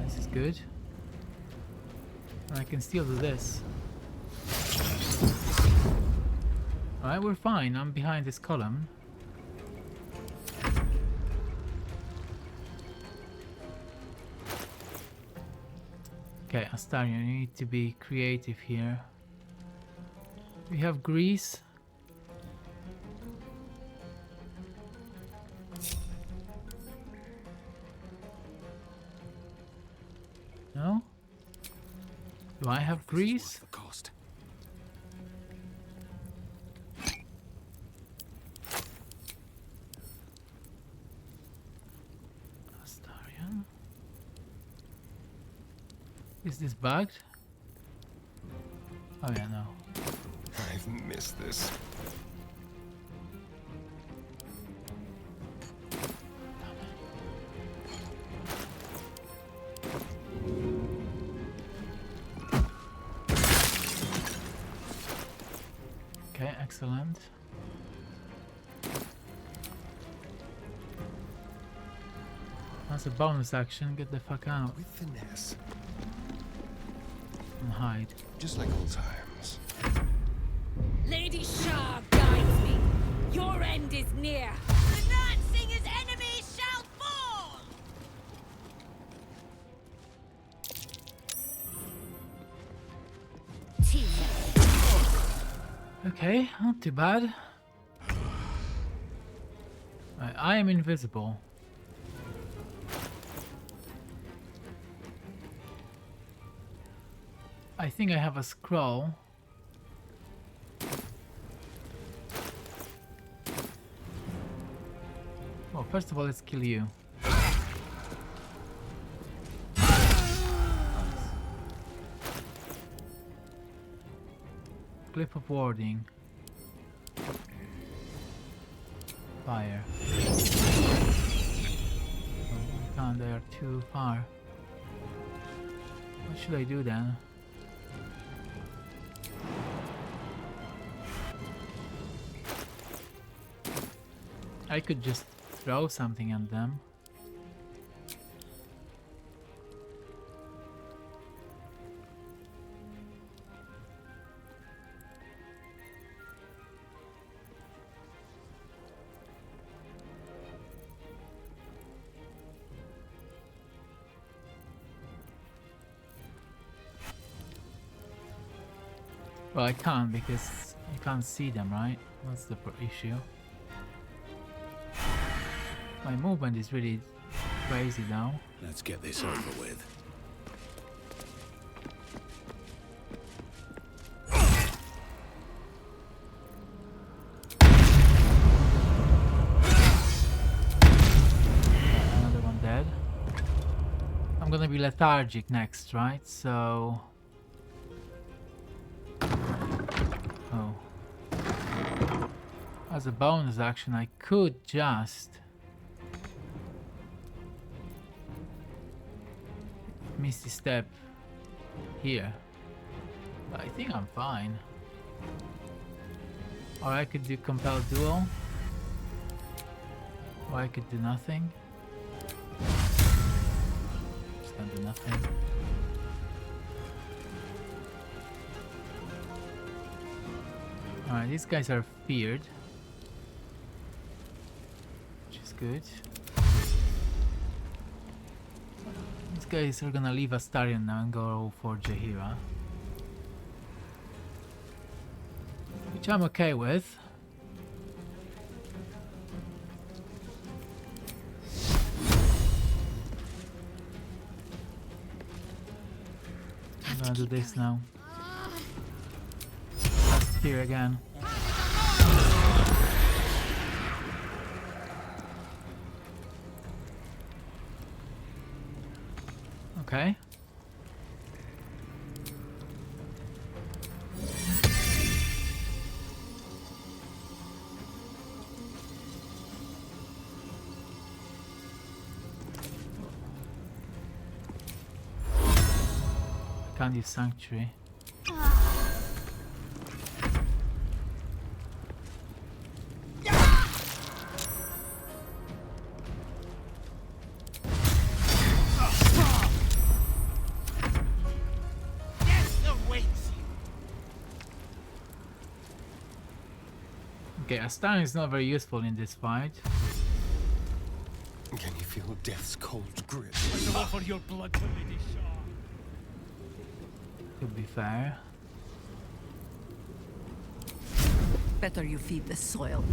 This is good. I can still do this. Alright, we're fine. I'm behind this column. Okay, Astarion, you need to be creative here. We have grease. No? Do I have grease? Cost. Astarion. Is this bugged? Oh yeah, no. I've missed this. Okay, excellent. That's a bonus action. Get the fuck out. With finesse. And hide. Just like old times. Lady Shar guides me. Your end is near. The Night Singer's enemies shall fall! Okay, not too bad. Right, I am invisible. I think I have a scroll. Well, first of all, let's kill you. Clip of warding. Fire. Oh, I can't, they are too far. What should I do then? I could just throw something at them. Well, I can't because you can't see them, right? That's the issue. My movement is really crazy now. Let's get this over with. Another one dead. I'm gonna be lethargic next, right? So As a bonus action, I could just Misty Step here. But I think I'm fine. Or I could do Compel Duel. Or I could do nothing. Just gonna do nothing. Alright, these guys are feared. Which is good. These guys are gonna leave Astarion now and go for Jaheira. Which I'm okay with. I'm gonna do this now. Cast Fear again. Okay. Can't use Sanctuary. Okay, Astarion is not very useful in this fight. Can you feel death's cold grip? I will offer your blood to Lady Shar. To be fair. Better you feed the soil.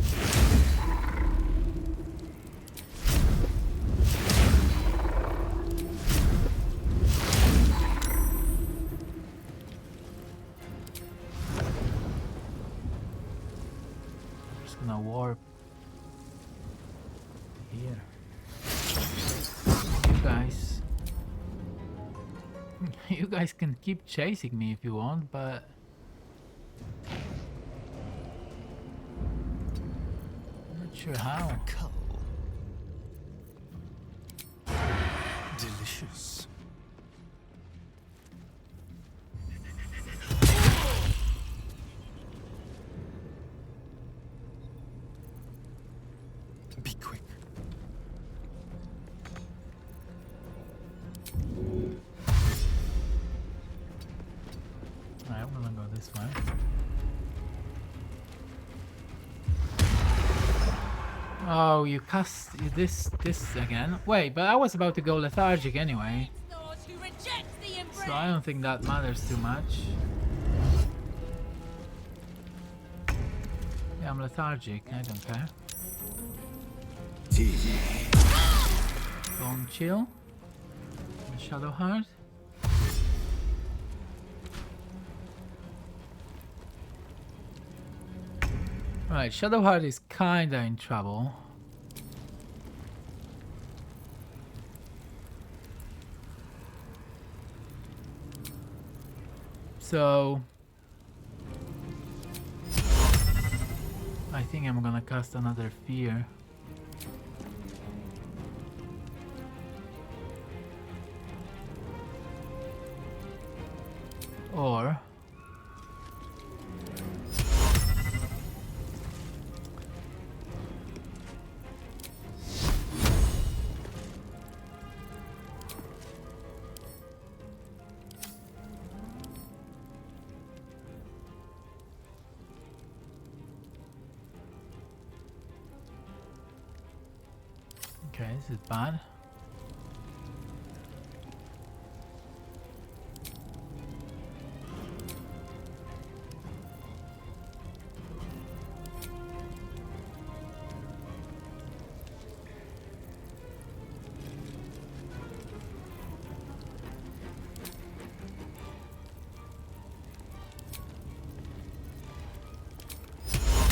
Just gonna warp here. You guys. You guys can keep chasing me if you want, but I'm not sure how. Delicious. Be quick. Alright, I'm gonna go this way. Oh, you cast this again? Wait, but I was about to go lethargic anyway. So I don't think that matters too much. Yeah, I'm lethargic, I don't care. Bone Chill. Shadowheart. Right, Shadowheart is kinda in trouble. So I think I'm gonna cast another Fear. Or okay, this is bad.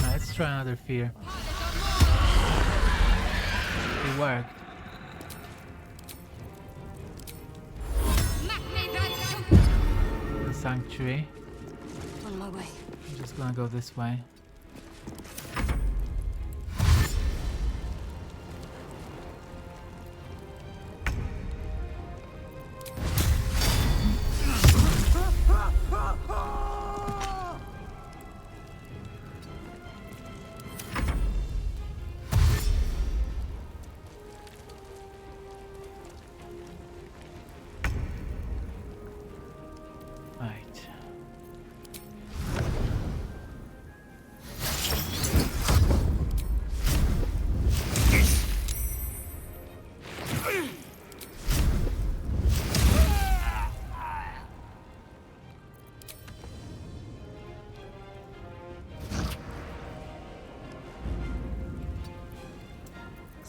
Let's try another Fear. It worked. The Sanctuary. On my way. I'm just gonna go this way.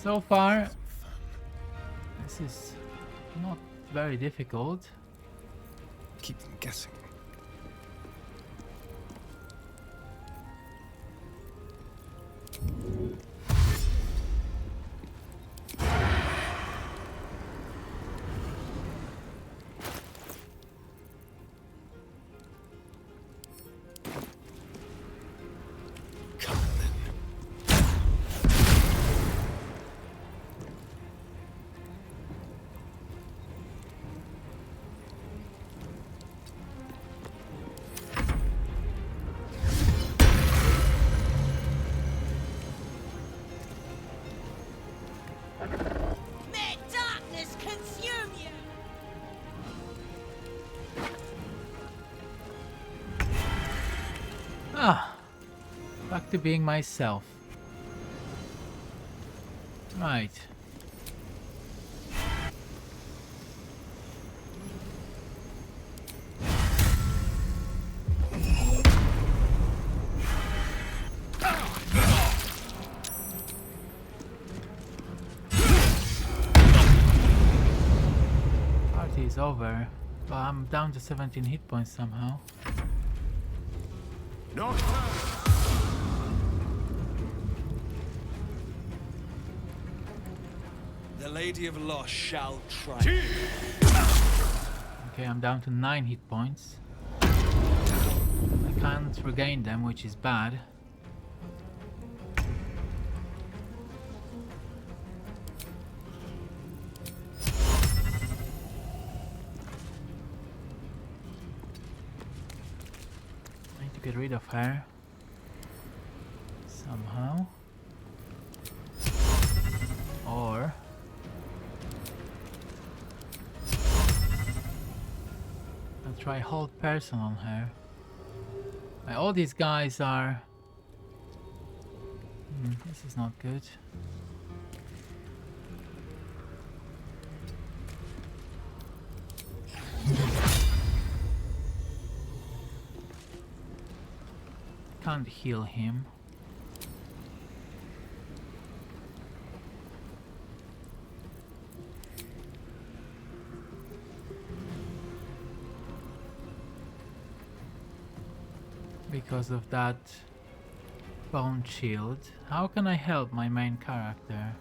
So far, this is not very difficult. Keep them guessing. May darkness consume you! Ah, back to being myself. Right. Party is over, but I'm down to 17 hit points somehow. The Lady of Loss shall try. Okay, I'm down to 9 hit points. I can't regain them, which is bad. I need to get rid of her somehow. Or I'll try hold person on her. All these guys are... this is not good. Can't heal him. Because of that bone shield. How can I help my main character?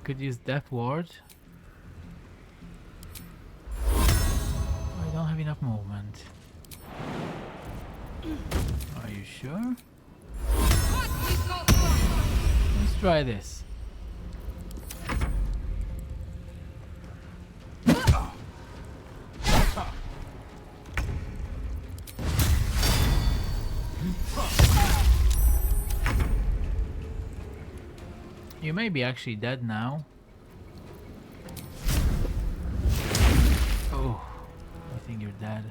Could use Death Ward. I don't have enough movement. Are you sure? Let's try this. You may be actually dead now. Oh, I think you're dead.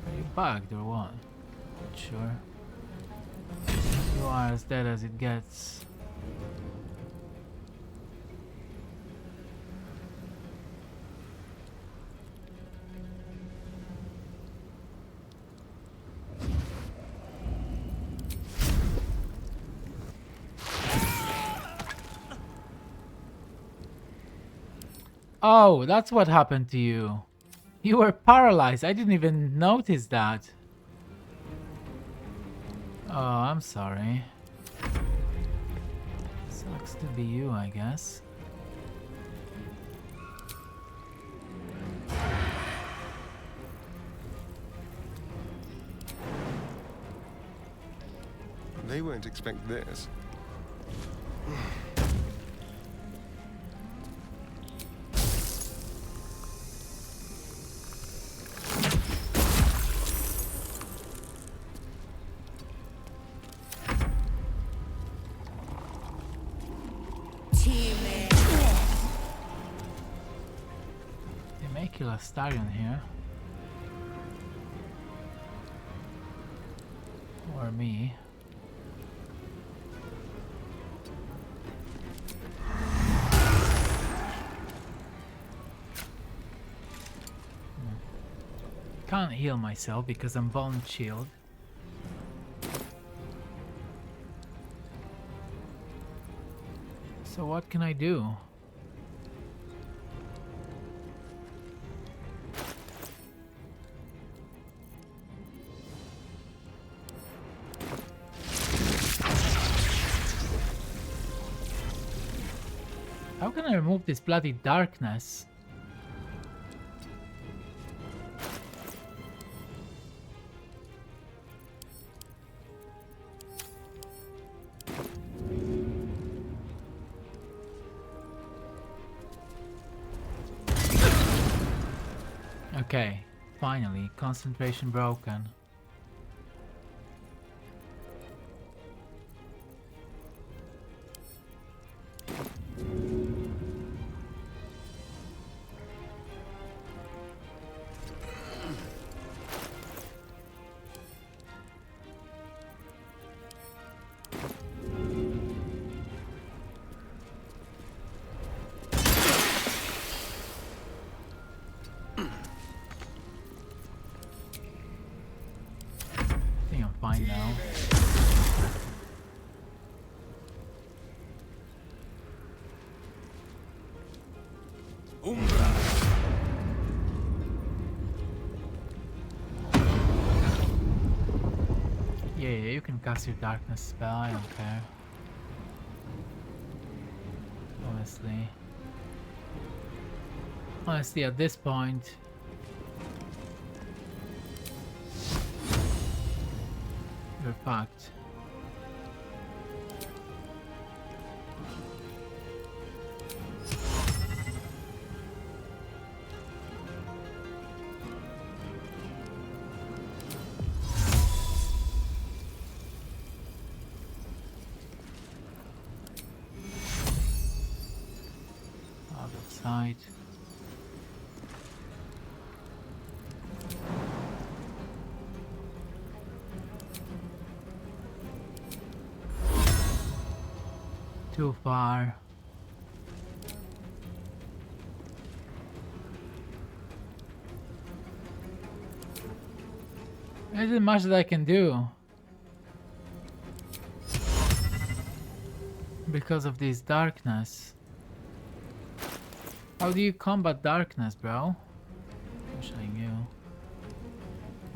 Are you bugged or what? Not sure. You are as dead as it gets. Oh, that's what happened to you. You were paralyzed. I didn't even notice that. Oh, I'm sorry. Sucks to be you, I guess. They won't expect this. They may kill a stallion here. Or me. Can't heal myself because I'm bone shield. So what can I do? How can I remove this bloody darkness? Okay, finally, concentration broken. Fine now. Umbra. Yeah, you can cast your darkness spell, I don't care. Honestly, at this point, you're fucked. Out of sight. Too far. There isn't much that I can do because of this darkness. How do you combat darkness, bro? Wish I knew.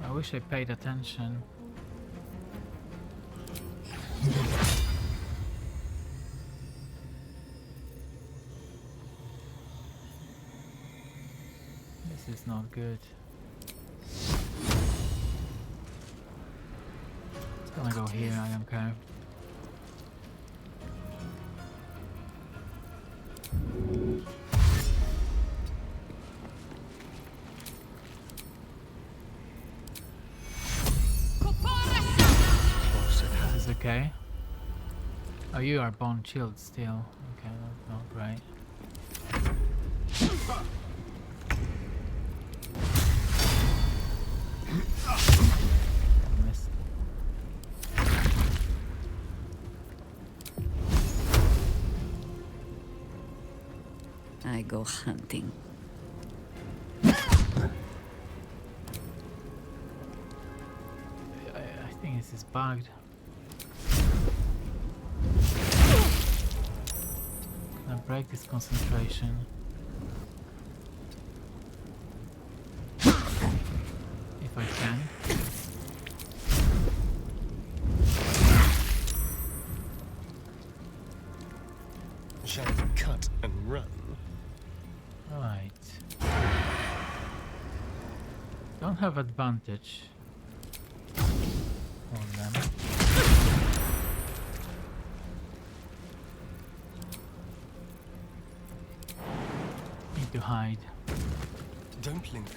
I wish I paid attention. This is not good. It's gonna go here, I don't care. This is okay. Oh, you are bone shield still. Okay, that's not great. Missed. I go hunting. I think this is bugged. Can I break this concentration? If I can. Shall we cut and run? Right. Don't have advantage on them. Need to hide. Don't linger.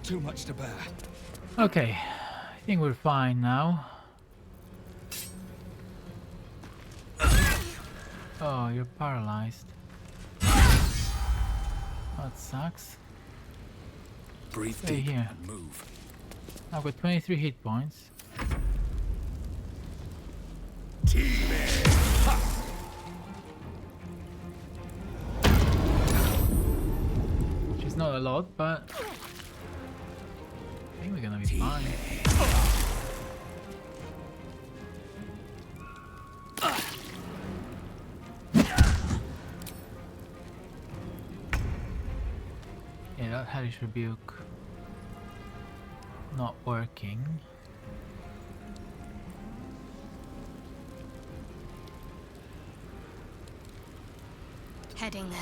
too much to bear. Okay, I think we're fine now. Oh, you're paralyzed. That sucks. Breathe Stay deep here. and move. I've got 23 hit points. Which is not a lot, but I think we're gonna be fine. Yeah, that hellish rebuke not working. Heading there.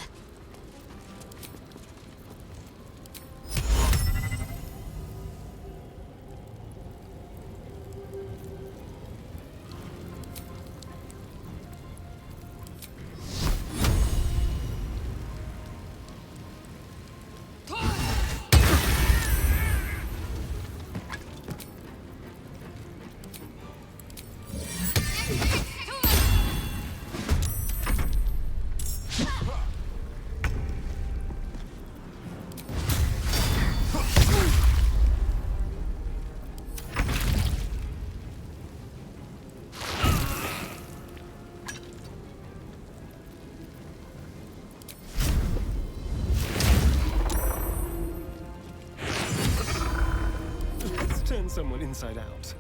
Let's turn someone inside out.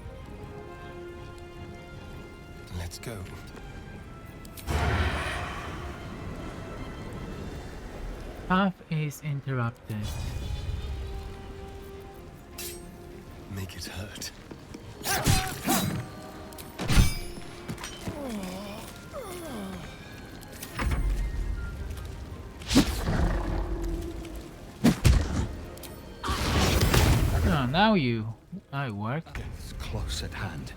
Let's go. Path is interrupted. Make it hurt. Oh, now you. I work. It's close at hand.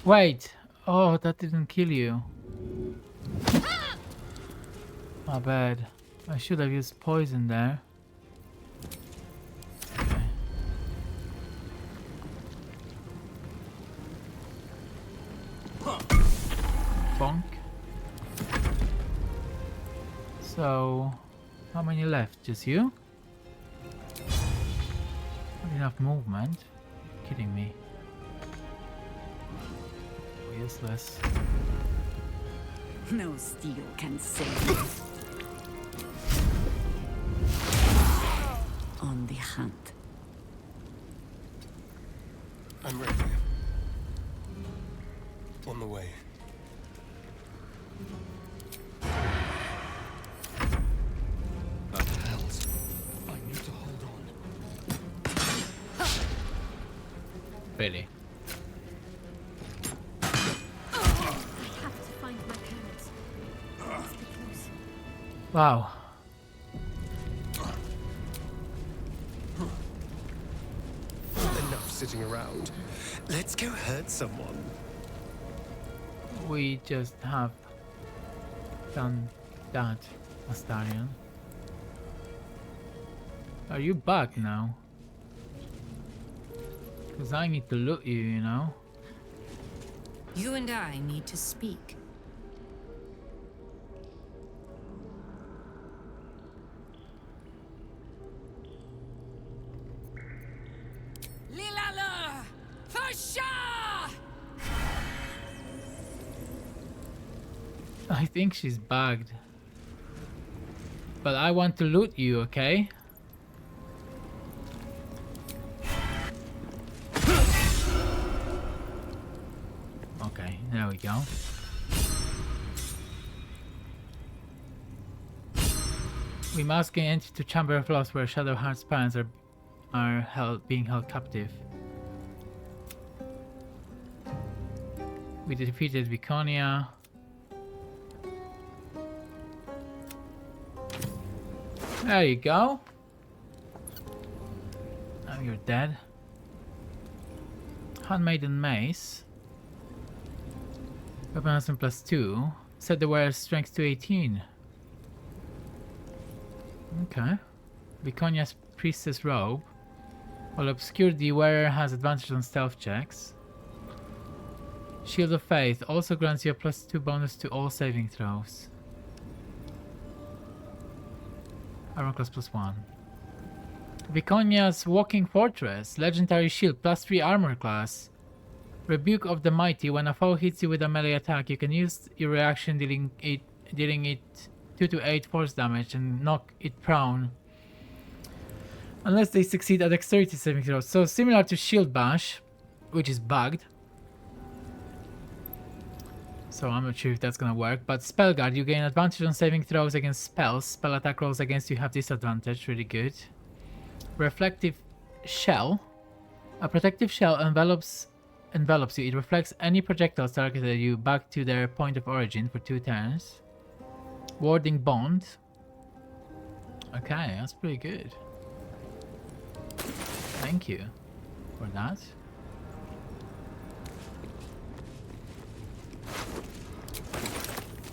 Wait! Oh, that didn't kill you. My bad. I should have used poison there. Okay. Bonk. So, how many left? Just you? Not enough movement. You're kidding me. Useless. No steel can save me. On the hunt. I'm ready. On the way. That hells. I need to hold on. Really? Wow. Enough sitting around. Let's go hurt someone. We just have done that, Astarion. Are you back now? Because I need to loot you, you know? You and I need to speak. For Shar! I think she's bugged. But I want to loot you, okay? Okay, there we go. We must gain entry to Chamber of Loss where Shadowheart's parents are being held captive. We defeated Viconia. There you go. Now you're dead. Handmaiden Mace. Weapon enhancement +2. Set the wearer's strength to 18. Okay. Viconia's Priestess Robe. While obscured, the wearer has advantage on stealth checks. Shield of Faith also grants you a +2 bonus to all saving throws. Armor class +1. Viconia's Walking Fortress. Legendary Shield +3 armor class. Rebuke of the Mighty. When a foe hits you with a melee attack, you can use your reaction dealing it 2 to 8 force damage and knock it prone. Unless they succeed at dexterity saving throws. So similar to Shield Bash, which is bugged. So I'm not sure if that's gonna work. But Spellguard, you gain advantage on saving throws against spells. Spell attack rolls against you have disadvantage. Really good. Reflective Shell. A protective shell envelops you. It reflects any projectiles targeted at you back to their point of origin for 2 turns. Warding Bond. Okay, that's pretty good. Thank you for that.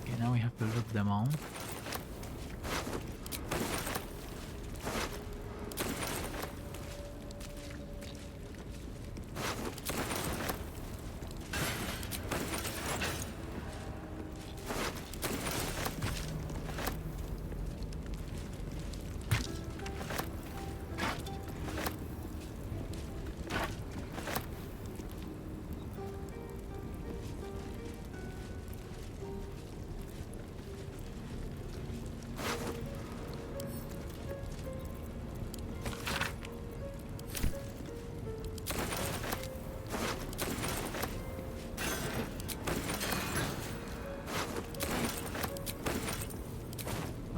Okay, now we have to look them all.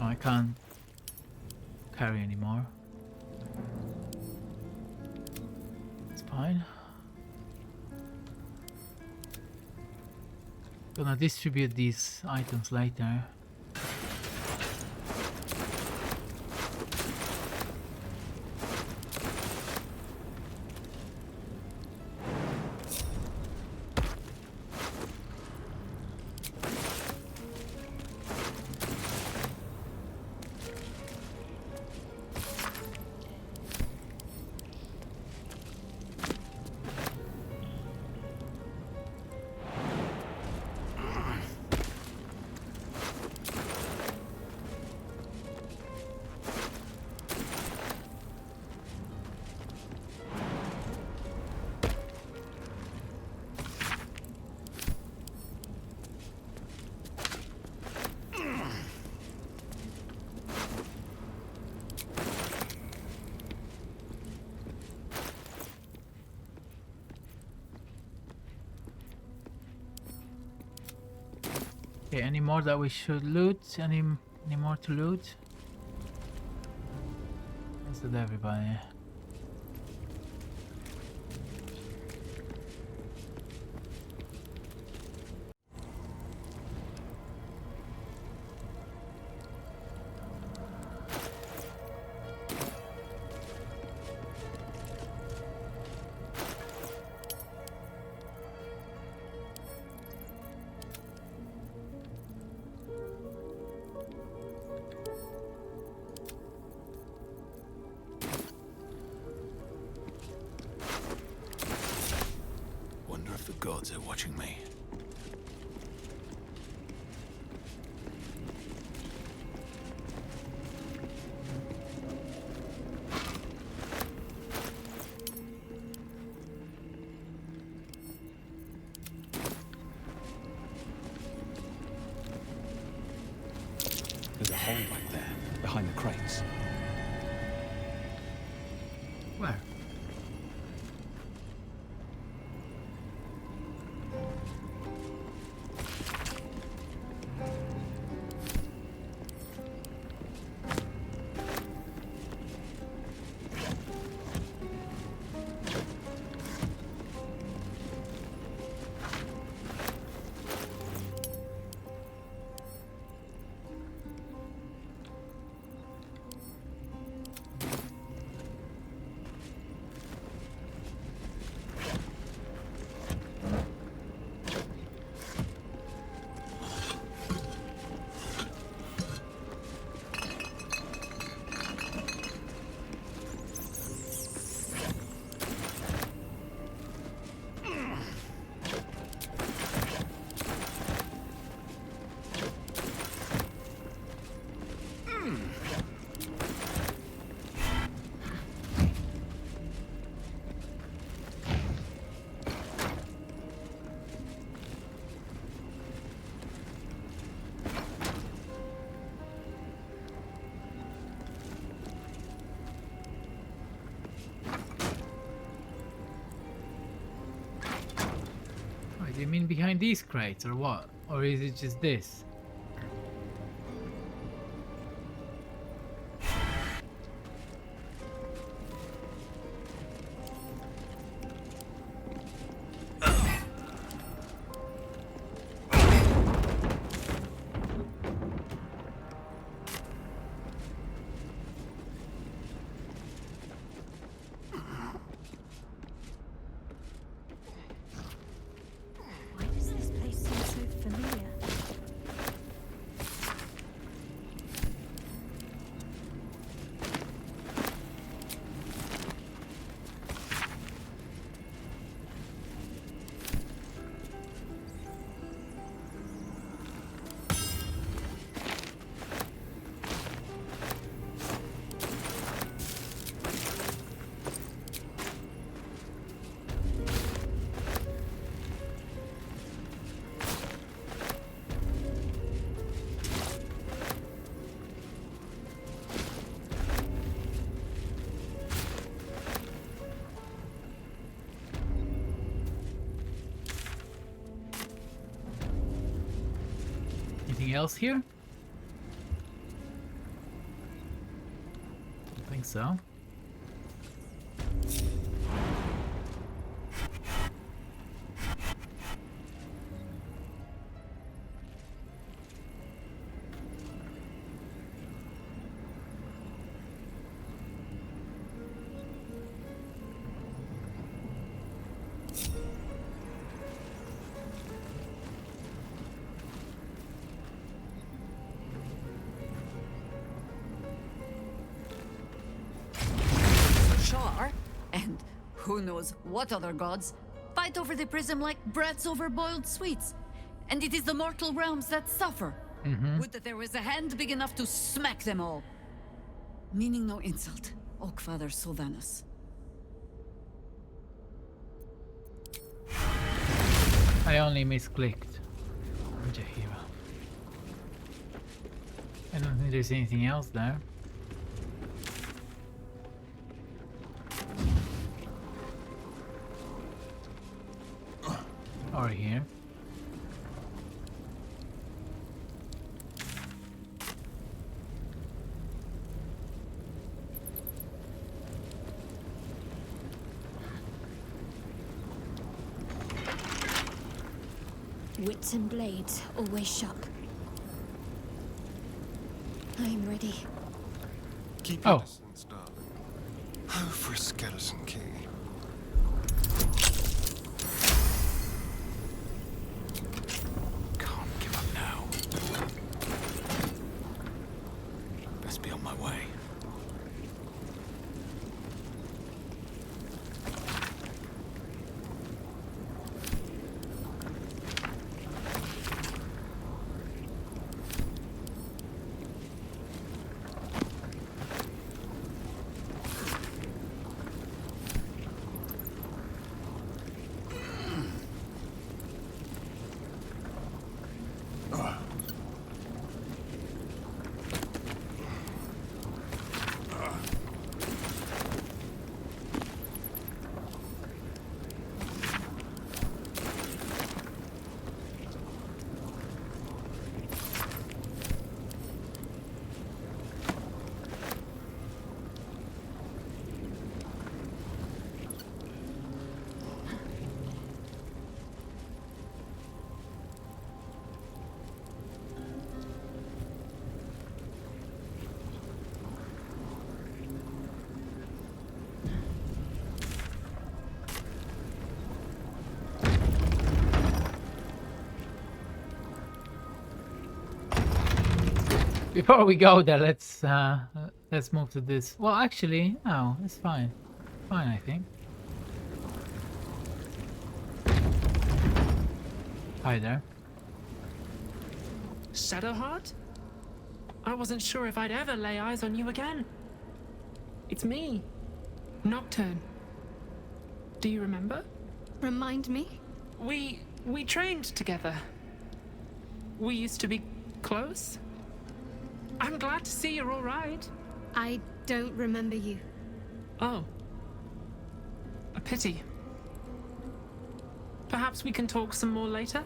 I can't carry anymore. It's fine. Gonna distribute these items later. Okay, any more that we should loot? Any more to loot? Let's loot everybody. Gods are watching me. There's a hole back there, behind the crates. Where? You mean behind these crates or what? Or is it just this? Why does this place seem so familiar? Anything else here? I think so. Shar, and who knows what other gods, fight over the prism like brats over boiled sweets. And it is the mortal realms that suffer. Would that there was a hand big enough to smack them all. Meaning no insult, Oakfather Sylvanus. I only misclicked. Jahira. I don't think there's anything else there. Or here. Wits and blades, always sharp. I'm ready. Keep your distance, darling. Oh, for a skeleton key. Can't give up now. Best be on my way. Before we go there, let's move to this. Well, actually, no, it's fine. Fine, I think. Hi there. Shadowheart? I wasn't sure if I'd ever lay eyes on you again. It's me, Nocturne. Do you remember? Remind me? We trained together. We used to be close. I'm glad to see you're all right. I don't remember you. Oh. A pity. Perhaps we can talk some more later?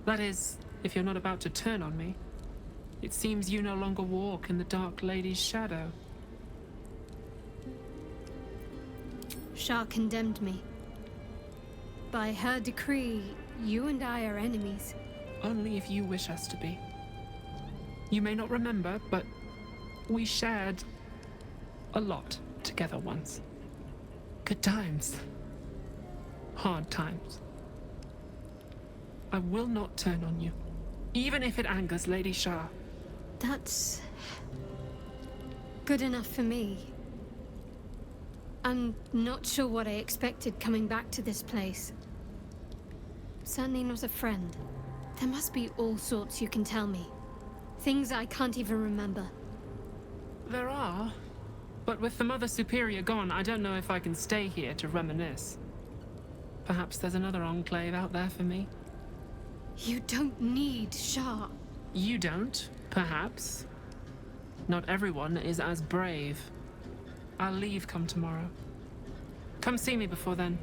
That is, if you're not about to turn on me. It seems you no longer walk in the Dark Lady's shadow. Shar condemned me. By her decree, you and I are enemies. Only if you wish us to be. You may not remember, but we shared a lot together once. Good times. Hard times. I will not turn on you, even if it angers Lady Shar. That's good enough for me. I'm not sure what I expected coming back to this place. Certainly not a friend. There must be all sorts you can tell me. Things I can't even remember. There are, but with the Mother Superior gone, I don't know if I can stay here to reminisce. Perhaps there's another enclave out there for me. You don't need Shar. You don't, perhaps. Not everyone is as brave. I'll leave come tomorrow. Come see me before then.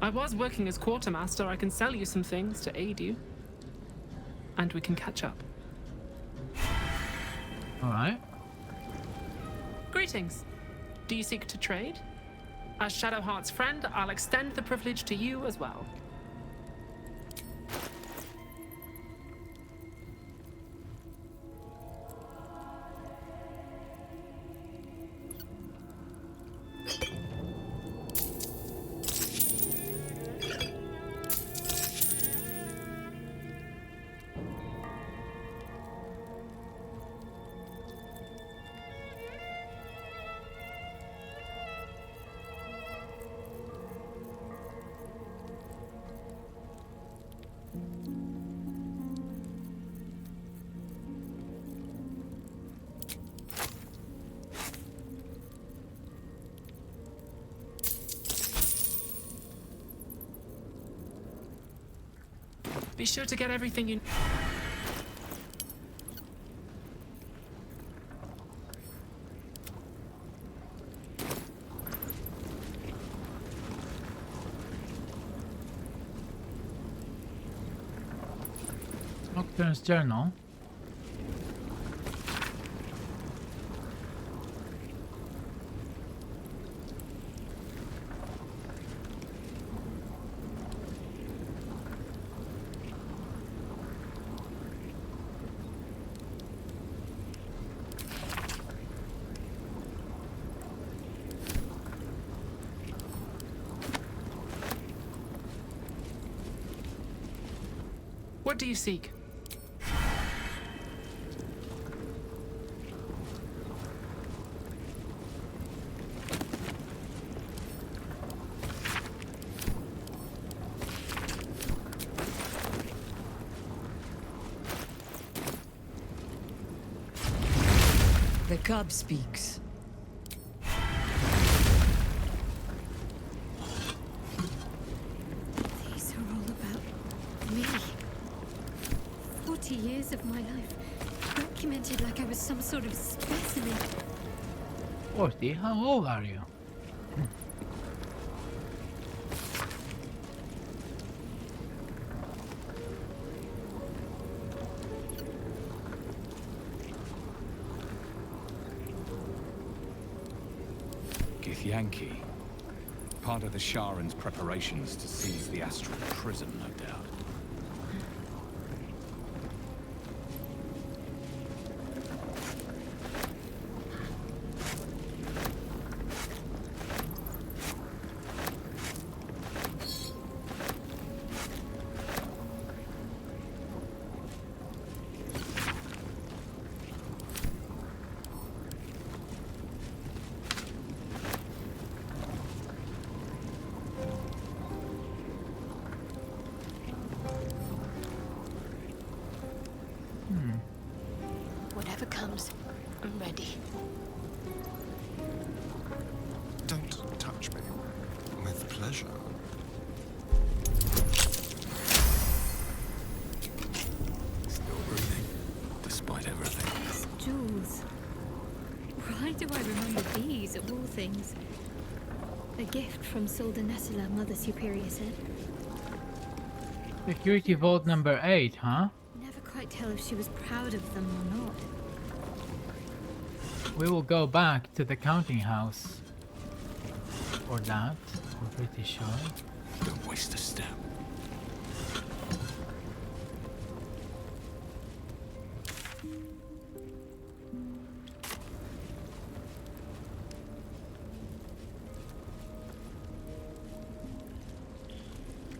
I was working as quartermaster. I can sell you some things to aid you. And we can catch up. Alright. Greetings. Do you seek to trade? As Shadowheart's friend, I'll extend the privilege to you as well. Be sure to get everything you... Nocturne's journal. What do you seek? The cub speaks. These are all about me. 40 years of my life, documented like I was some sort of specimen. 40? How old are you? Yankee. Part of the Sharan's preparations to seize the astral prison, no doubt. Whatever comes, I'm ready. Don't touch me. With pleasure. Still breathing, despite everything. Jewels. Why do I remember these of all things? A gift from Soldanessala, Mother Superior said. Security vault number 8, huh? Never quite tell if she was proud of them or not. We will go back to the counting house. Or that, I'm pretty sure. Don't waste a step.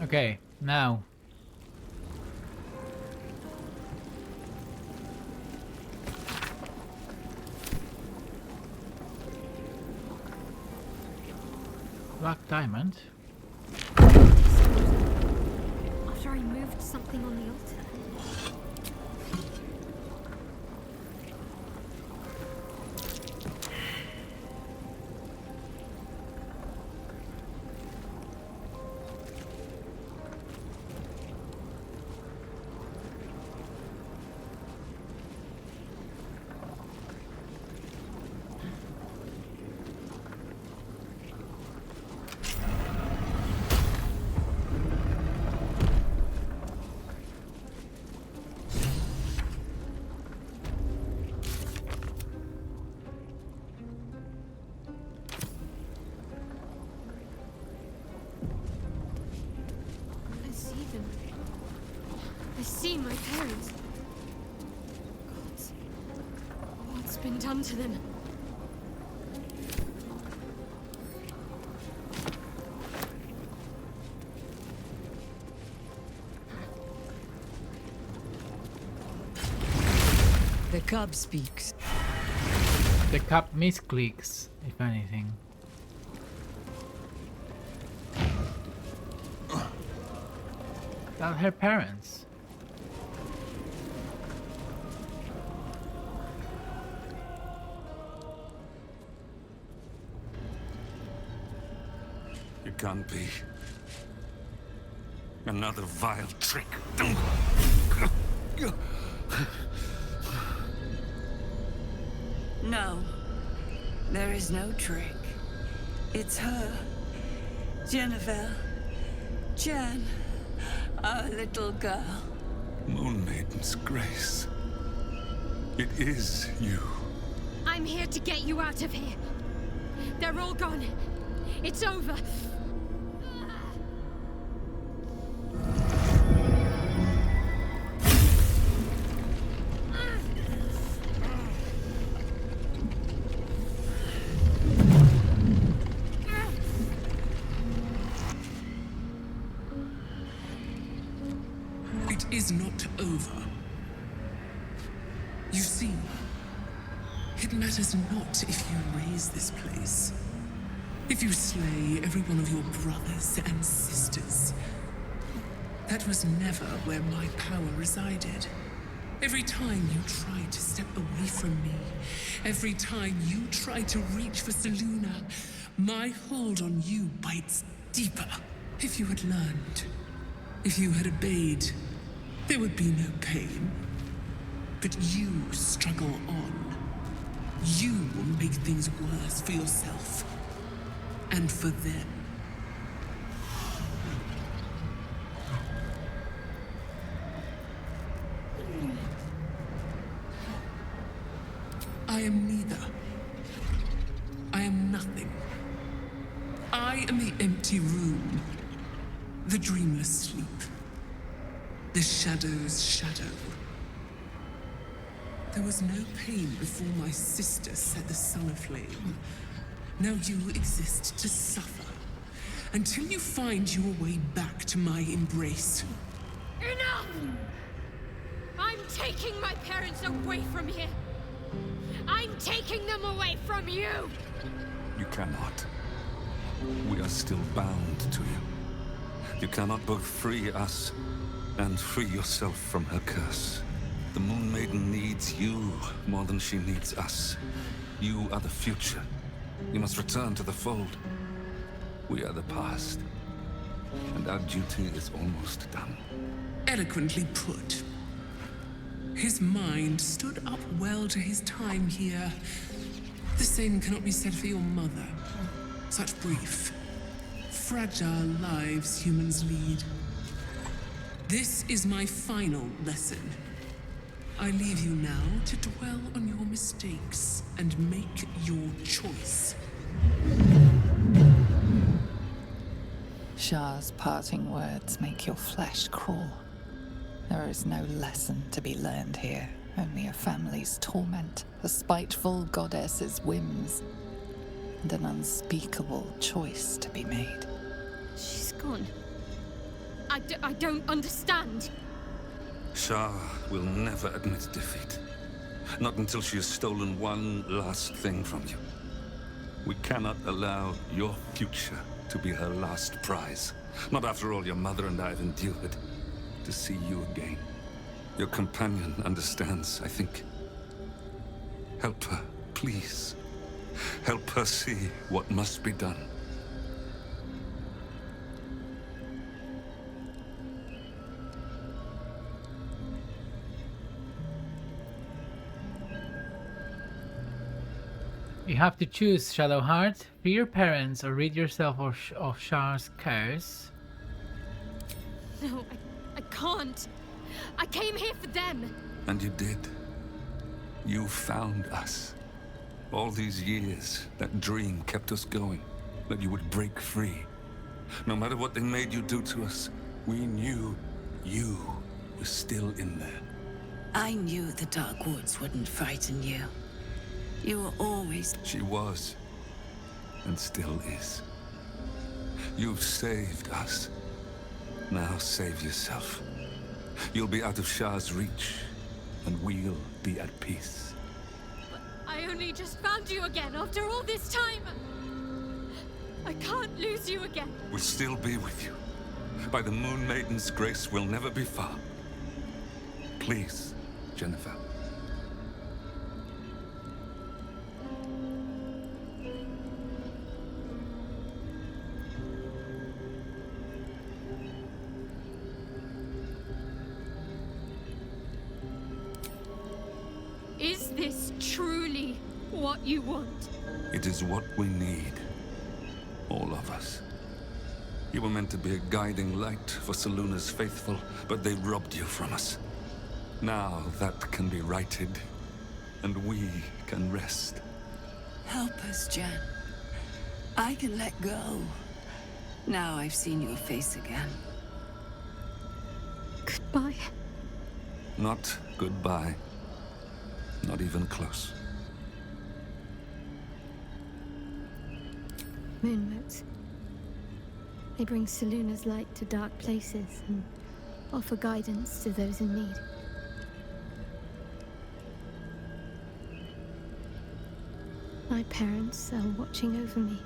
Okay, now. Black diamond. After I moved something on the altar. I see my parents. What's been done to them? The cub speaks. The cup misclicks, if anything. That her parents. It can't be. Another vile trick. No. There is no trick. It's her. Jennifer. Jen. Our little girl. Moon Maiden's grace. It is you. I'm here to get you out of here. They're all gone. It's over. It is not over. You see, it matters not if you raise this place. If you slay every one of your brothers and sisters. That was never where my power resided. Every time you tried to step away from me, every time you tried to reach for Selûne, my hold on you bites deeper. If you had learned, if you had obeyed, there would be no pain. But you struggle on. You will make things worse for yourself. And for them. I am neither. I am nothing. I am the empty room. The dreamless sleep. The shadow's shadow. There was no pain before my sister set the sun aflame. Now you exist to suffer. Until you find your way back to my embrace. Enough! I'm taking my parents away from here. I'm taking them away from you! You cannot. We are still bound to you. You cannot both free us and free yourself from her curse. The Moon Maiden needs you more than she needs us. You are the future. You must return to the fold. We are the past. And our duty is almost done. Eloquently put. His mind stood up well to his time here. The same cannot be said for your mother. Such brief, fragile lives humans lead. This is my final lesson. I leave you now to dwell on your mistakes and make your choice. Shar's parting words make your flesh crawl. There is no lesson to be learned here, only a family's torment, a spiteful goddess's whims, and an unspeakable choice to be made. She's gone. I don't understand. Shar will never admit defeat. Not until she has stolen one last thing from you. We cannot allow your future to be her last prize. Not after all your mother and I have endured. To see you again. Your companion understands, I think. Help her, please. Help her see what must be done. You have to choose, Shadowheart. Free your parents or rid yourself of Shar's curse. No, I can't. I came here for them. And you did. You found us. All these years, that dream kept us going. That you would break free. No matter what they made you do to us, we knew you were still in there. I knew the Dark Woods wouldn't frighten you. You were always... She was. And still is. You've saved us. Now save yourself. You'll be out of Shar's reach, and we'll be at peace. But I only just found you again after all this time. I can't lose you again. We'll still be with you. By the Moon Maiden's grace, we'll never be far. Please, Jennifer. Is this truly what you want? It is what we need. All of us. You were meant to be a guiding light for Selûne's faithful, but they robbed you from us. Now that can be righted, and we can rest. Help us, Jen. I can let go. Now I've seen your face again. Goodbye. Not goodbye. Not even close. Moonmotes. They bring Selûne's light to dark places and offer guidance to those in need. My parents are watching over me.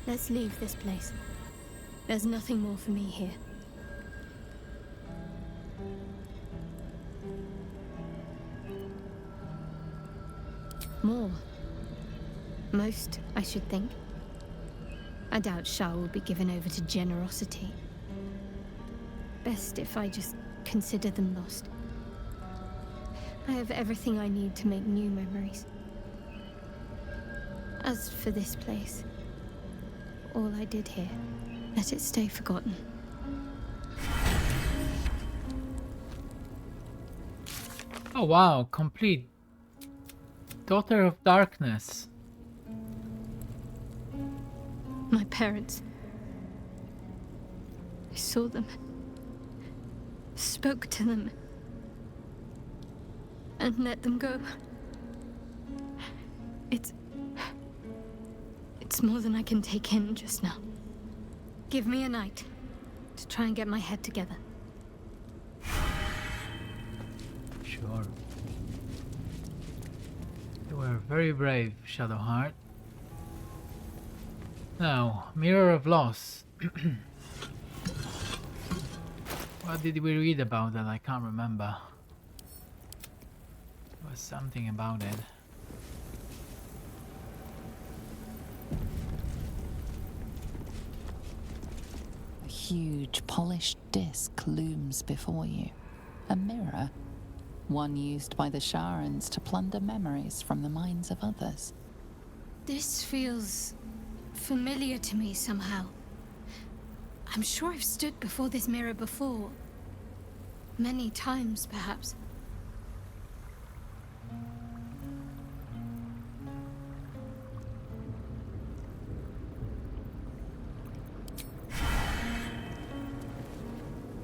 Let's leave this place. There's nothing more for me here. More. Most, I should think. I doubt Shar will be given over to generosity. Best if I just consider them lost. I have everything I need to make new memories. As for this place, all I did here, let it stay forgotten. Oh wow, complete. Daughter of Darkness. My parents. I saw them. Spoke to them. And let them go. It's more than I can take in just now. Give me a night to try and get my head together. Sure. You were very brave, Shadowheart. Now, Mirror of Loss. What did we read about that? I can't remember. There was something about it. A huge polished disc looms before you. A mirror. One used by the Sharans to plunder memories from the minds of others. This feels familiar to me somehow. I'm sure I've stood before this mirror before. Many times, perhaps.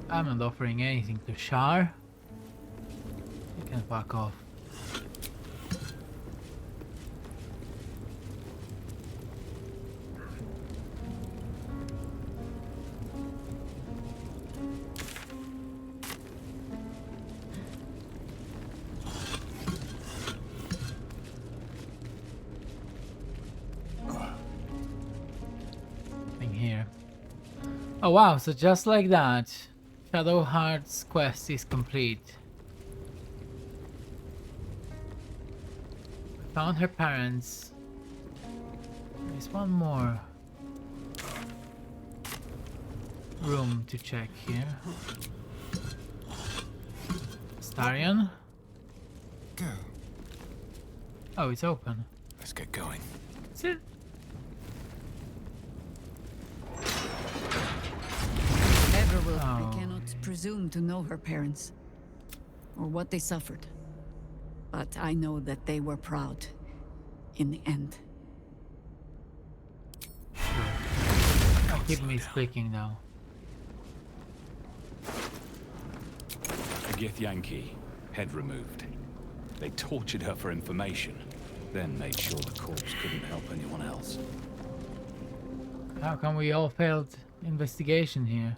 I'm not offering anything to Shar. You can fuck off. Nothing here. Oh wow, so just like that, Shadowheart's quest is complete. We found her parents. There's one more room to check here. Starion? Go. Oh, it's open. Let's get going. Sit. I cannot presume to know her parents or what they suffered, but I know that they were proud in the end. Keep me clicking now. A Githyanki, head removed. They tortured her for information, then made sure the corpse couldn't help anyone else. How come we all failed investigation here?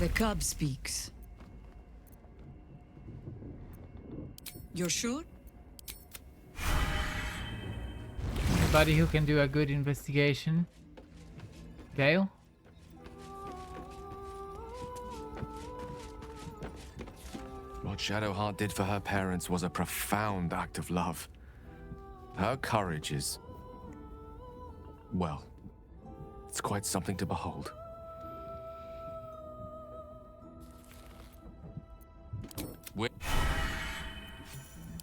The cub speaks. You're sure? Anybody who can do a good investigation? Gale? What Shadowheart did for her parents was a profound act of love. Her courage is... well, it's quite something to behold.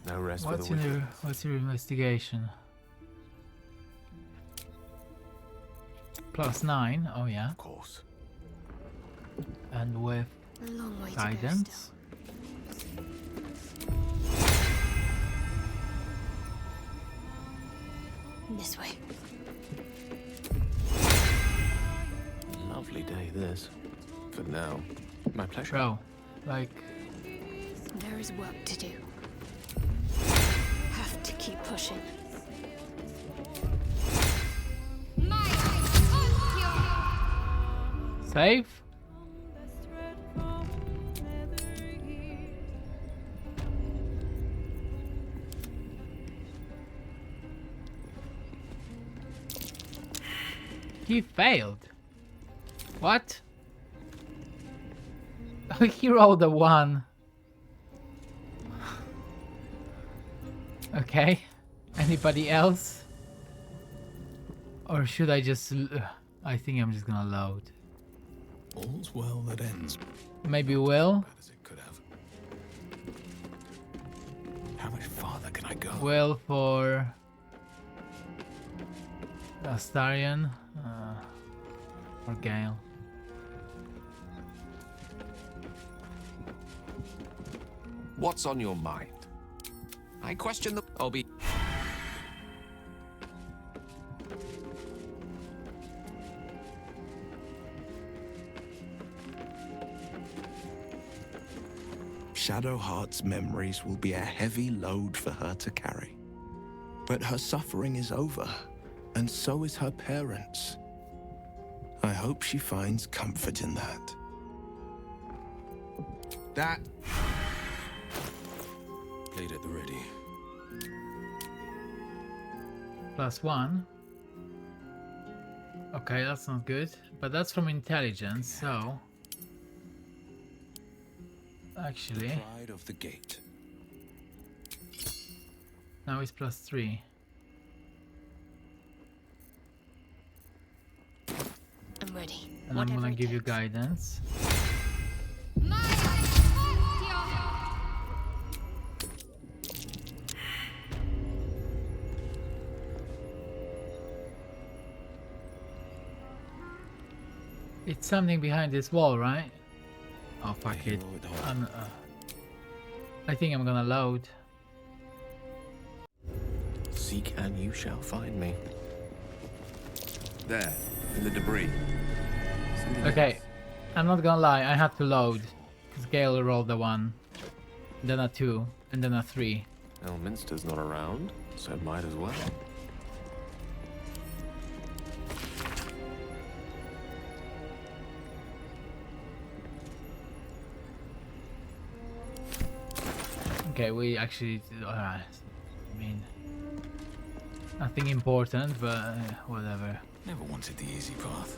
No rest for the wicked. What's your investigation? +9, oh yeah. Of course. And with A long way guidance. This way. Lovely day this. For now. My pleasure. Bro, like... There is work to do. Have to keep pushing. Save? He failed. What? He rolled a 1. Okay. Anybody else? Or should I just... I think I'm just gonna load. All's well that ends. Maybe Will? As it could have. How much farther can I go? Will for... Astarion? Or Gale? What's on your mind? I question the... I'll be... Shadowheart's memories will be a heavy load for her to carry. But her suffering is over, and so is her parents'. I hope she finds comfort in that. That... Blade at the ready. +1. Okay, that's not good. But that's from intelligence, so... Actually... Pride of the gate. Now it's +3. ready. And I'm gonna give you guidance. It's something behind this wall, right? Oh fuck it. I think I'm gonna load. Seek and you shall find me. There, in the debris. Okay, I'm not gonna lie, I had to load. Because Gale rolled a 1, then a 2, and then a 3. Elminster's not around, so it might as well. Okay, we actually... I mean... Nothing important, but whatever. Never wanted the easy path.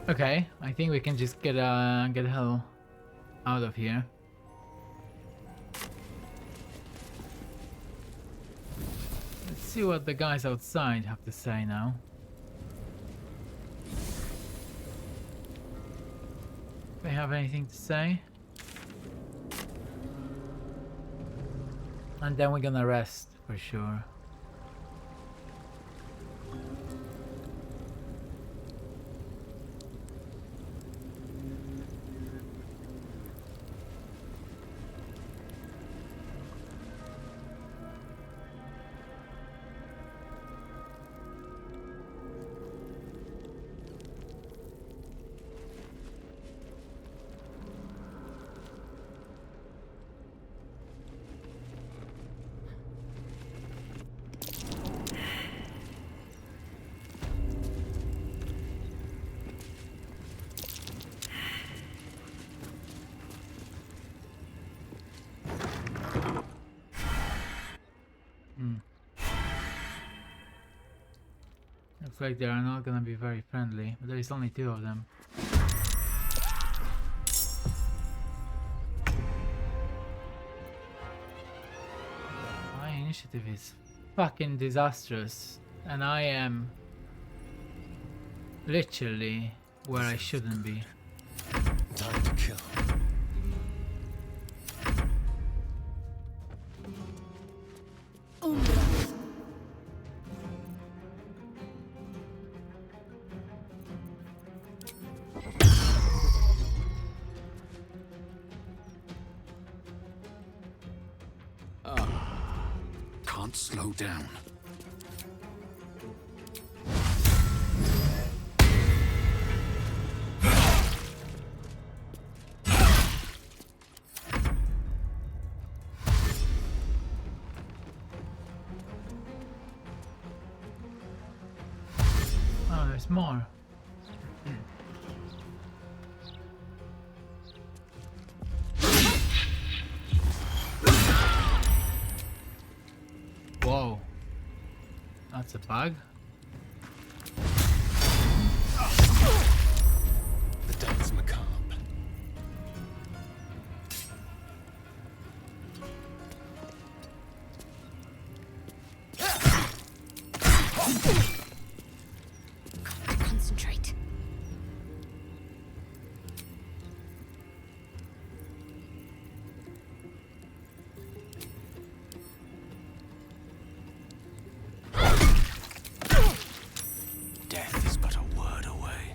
Okay, I think we can just get the hell out of here. Let's see what the guys outside have to say now. They have anything to say? And then we're gonna rest for sure. Looks like they are not gonna be very friendly, but there is only 2 of them. My initiative is fucking disastrous, and I am literally where I shouldn't be. Time to kill. Can't slow down. Oh, there's more. Whoa. That's a bug. The dance macabre. Concentrate. Death is but a word away.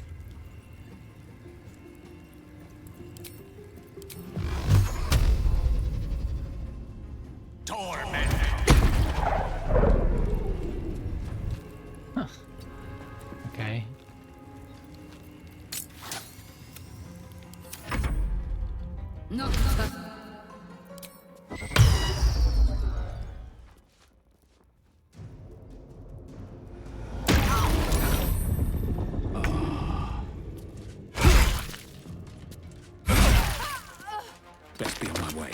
Torment. Okay. No. Best be on my way.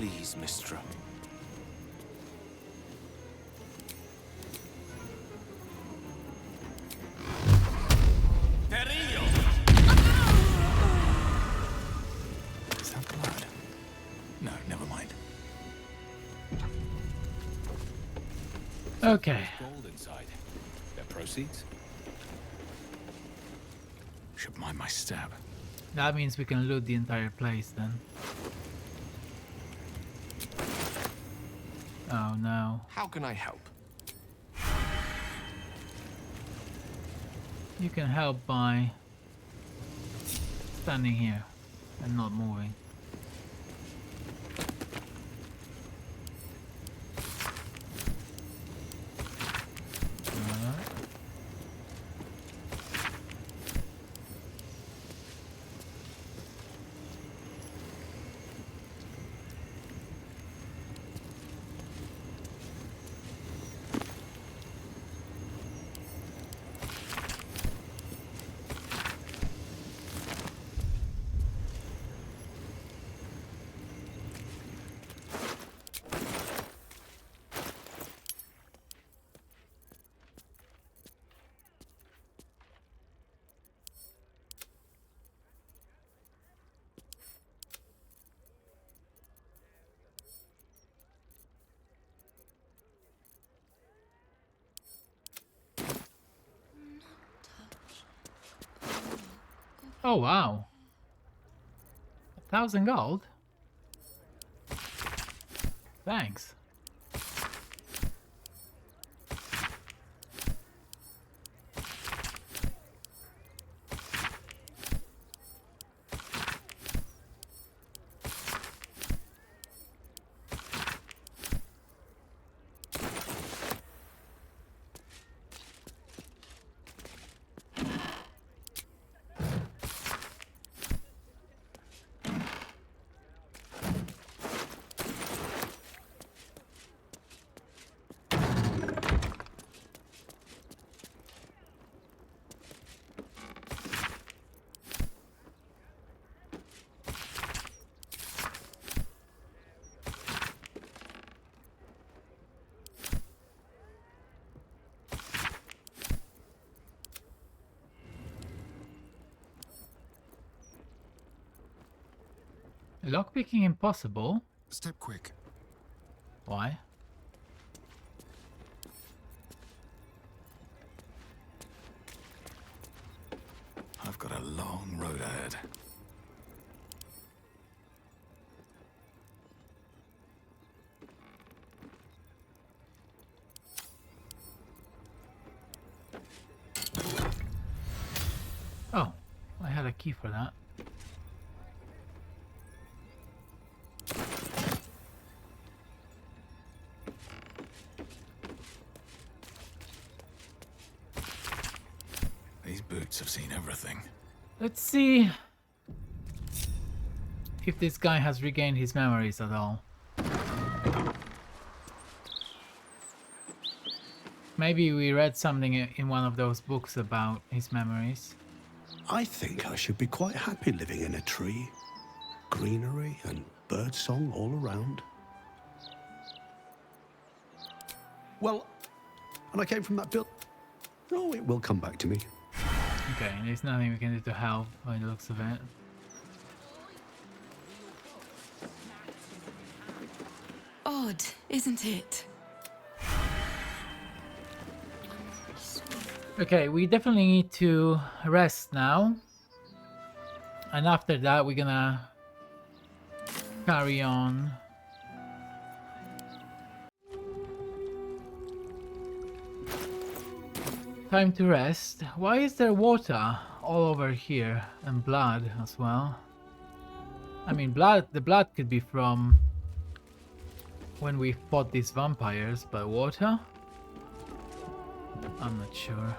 Please, Mistra. Is that blood? No, never mind. Okay. Gold inside. Their proceeds? Should mind my stab. That means we can loot the entire place then. Oh no. How can I help? You can help by standing here and not moving. Oh wow. 1,000 gold? Thanks. Lockpicking impossible? Step quick. Why? I've got a long road ahead. Oh, I had a key for that. These boots have seen everything. Let's see if this guy has regained his memories at all. Maybe we read something in one of those books about his memories. I think I should be quite happy living in a tree. Greenery and birdsong all around. Well, and I came from that build. Oh, it will come back to me. Okay, there's nothing we can do to help by the looks of it. Odd, isn't it? Okay, we definitely need to rest now. And after that, we're gonna carry on. Time to rest. Why is there water all over here and blood as well? I mean, the blood could be from when we fought these vampires, but water? I'm not sure.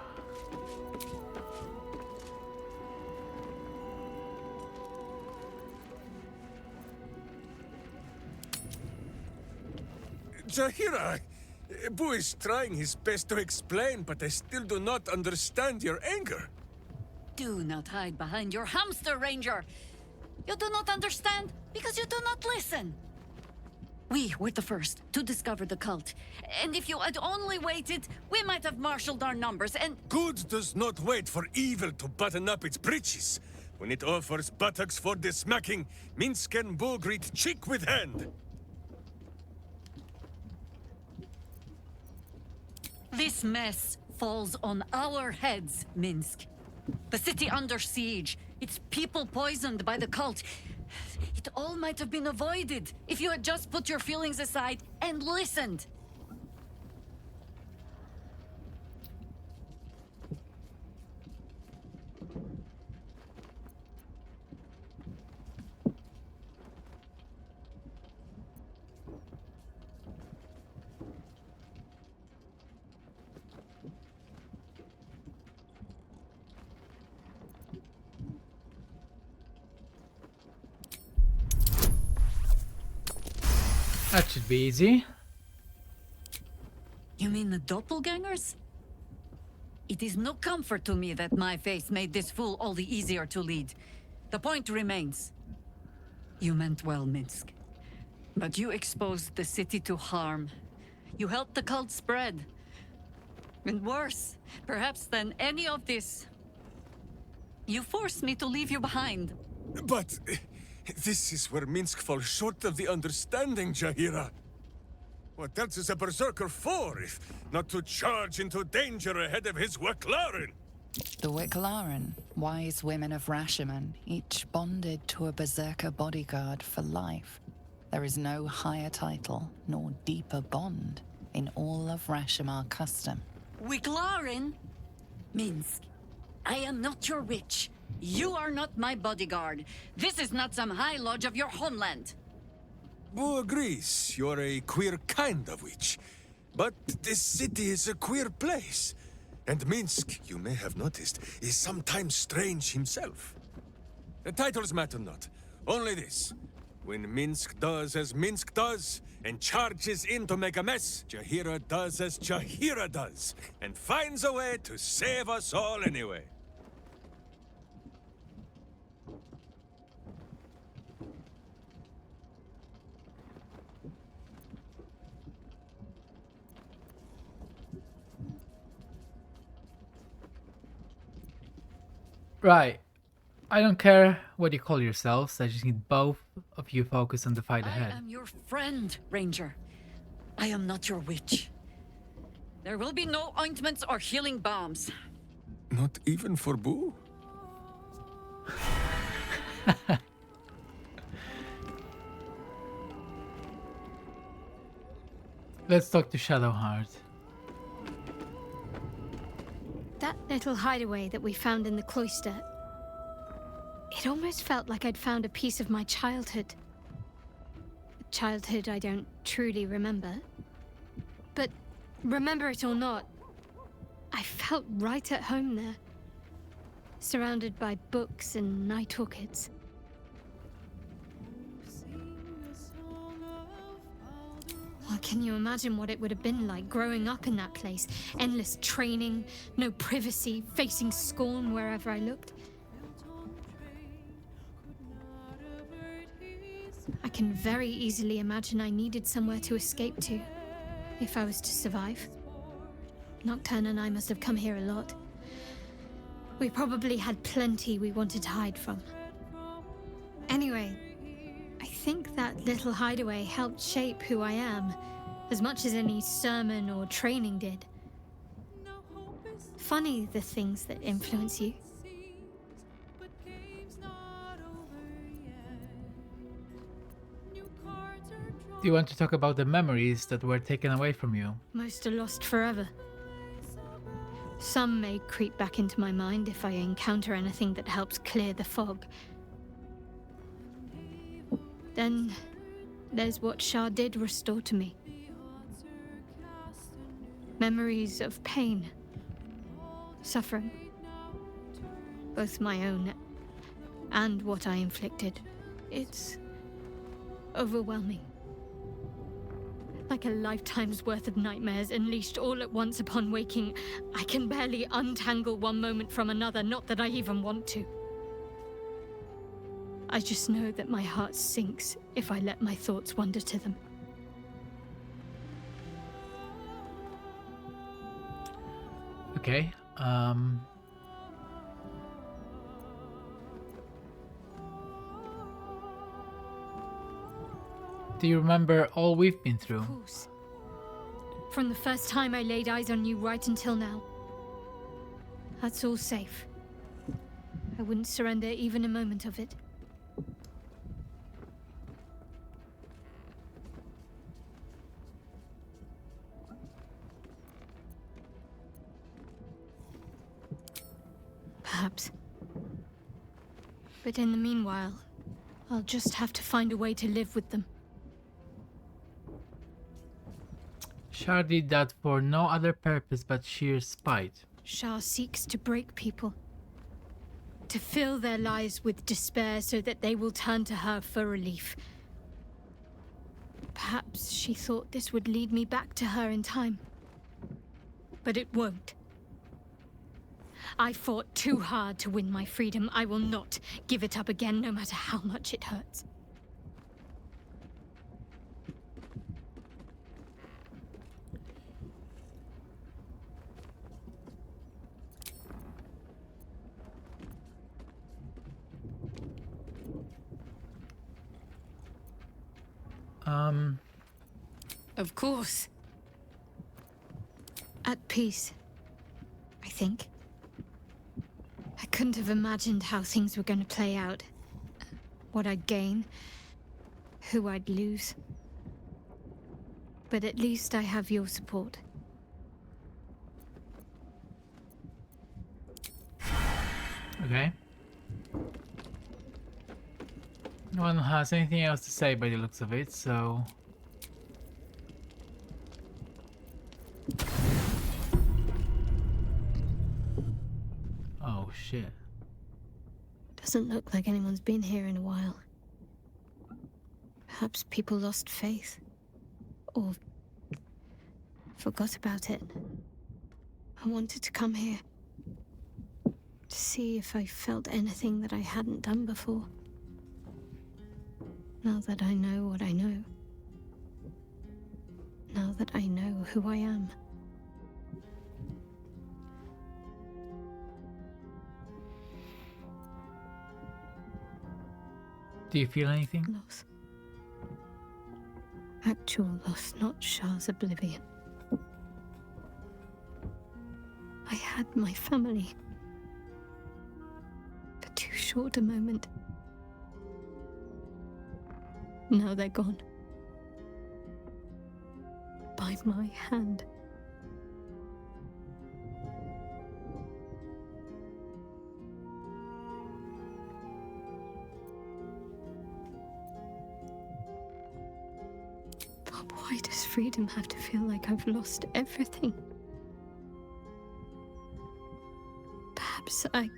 Jaheira, Boo is trying his best to explain, but I still do not understand your anger. Do not hide behind your hamster, Ranger. You do not understand because you do not listen. We were the first to discover the cult. And if you had only waited, we might have marshaled our numbers and... Good does not wait for evil to button up its breeches. When it offers buttocks for the smacking, Minsk and Bo greet cheek with hand. This mess falls on our heads, Minsk. The city under siege, its people poisoned by the cult. It all might have been avoided if you had just put your feelings aside and listened. That should be easy. You mean the doppelgangers? It is no comfort to me that my face made this fool all the easier to lead. The point remains. You meant well, Minsk. But you exposed the city to harm. You helped the cult spread. And worse, perhaps than any of this, you forced me to leave you behind. But this is where Minsk falls short of the understanding, Jahira. What else is a berserker for, if not to charge into danger ahead of his Waclaren? The Wicklaren, wise women of Rashomon, each bonded to a berserker bodyguard for life. There is no higher title, nor deeper bond in all of Rashomon custom. Wiclaren? Minsk, I am not your witch. You are not my bodyguard. This is not some high lodge of your homeland. Bo agrees, you're a queer kind of witch. But this city is a queer place. And Minsk, you may have noticed, is sometimes strange himself. The titles matter not. Only this. When Minsk does as Minsk does, and charges in to make a mess, Jahira does as Jahira does, and finds a way to save us all anyway. Right. I don't care what you call yourselves, I just need both of you focused on the fight ahead. I am your friend, Ranger. I am not your witch. There will be no ointments or healing balms. Not even for Boo? Let's talk to Shadowheart. That little hideaway that we found in the cloister. It almost felt like I'd found a piece of my childhood. A childhood I don't truly remember. But remember it or not, I felt right at home there. Surrounded by books and night orchids. Well, can you imagine what it would have been like growing up in that place? Endless training, no privacy, facing scorn wherever I looked. I can very easily imagine I needed somewhere to escape to, if I was to survive. Nocturne and I must have come here a lot. We probably had plenty we wanted to hide from. Anyway, I think that little hideaway helped shape who I am, as much as any sermon or training did. Funny the things that influence you. Do you want to talk about the memories that were taken away from you? Most are lost forever. Some may creep back into my mind if I encounter anything that helps clear the fog. Then there's what Shar did restore to me. Memories of pain, suffering, both my own and what I inflicted. It's overwhelming. Like a lifetime's worth of nightmares unleashed all at once upon waking. I can barely untangle one moment from another, not that I even want to. I just know that my heart sinks if I let my thoughts wander to them. Okay. Do you remember all we've been through? Of course. From the first time I laid eyes on you right until now. That's all safe. I wouldn't surrender even a moment of it. Perhaps. But in the meanwhile, I'll just have to find a way to live with them. Shar did that for no other purpose but sheer spite. Shar seeks to break people. To fill their lives with despair so that they will turn to her for relief. Perhaps she thought this would lead me back to her in time. But it won't. I fought too hard to win my freedom. I will not give it up again, no matter how much it hurts. Of course. At peace, I think. I couldn't have imagined how things were going to play out. What I'd gain, who I'd lose. But at least I have your support. Okay. No one has anything else to say by the looks of it, so... Oh shit. Doesn't look like anyone's been here in a while. Perhaps people lost faith. Or forgot about it. I wanted to come here. To see if I felt anything that I hadn't done before. Now that I know what I know. Now that I know who I am. Do you feel anything? Loss. Actual loss, not Shar's oblivion. I had my family. For too short a moment. Now they're gone. By my hand. But why does freedom have to feel like I've lost everything? Perhaps I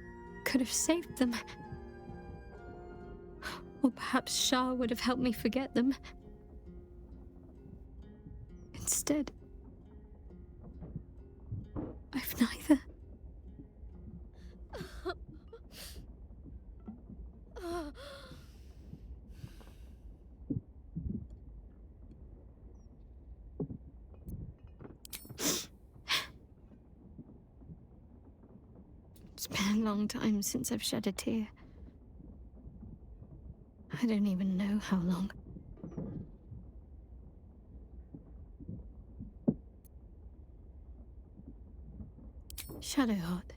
could have saved them. Or perhaps Shar would have helped me forget them. Instead, I've neither. It's been a long time since I've shed a tear. I don't even know how long. Shadowheart.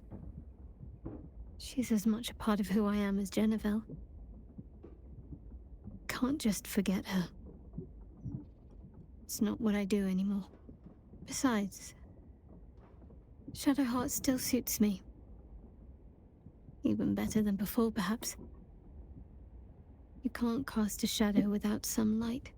She's as much a part of who I am as Jennifer. Can't just forget her. It's not what I do anymore. Besides, Shadowheart still suits me. Even better than before, perhaps. You can't cast a shadow without some light.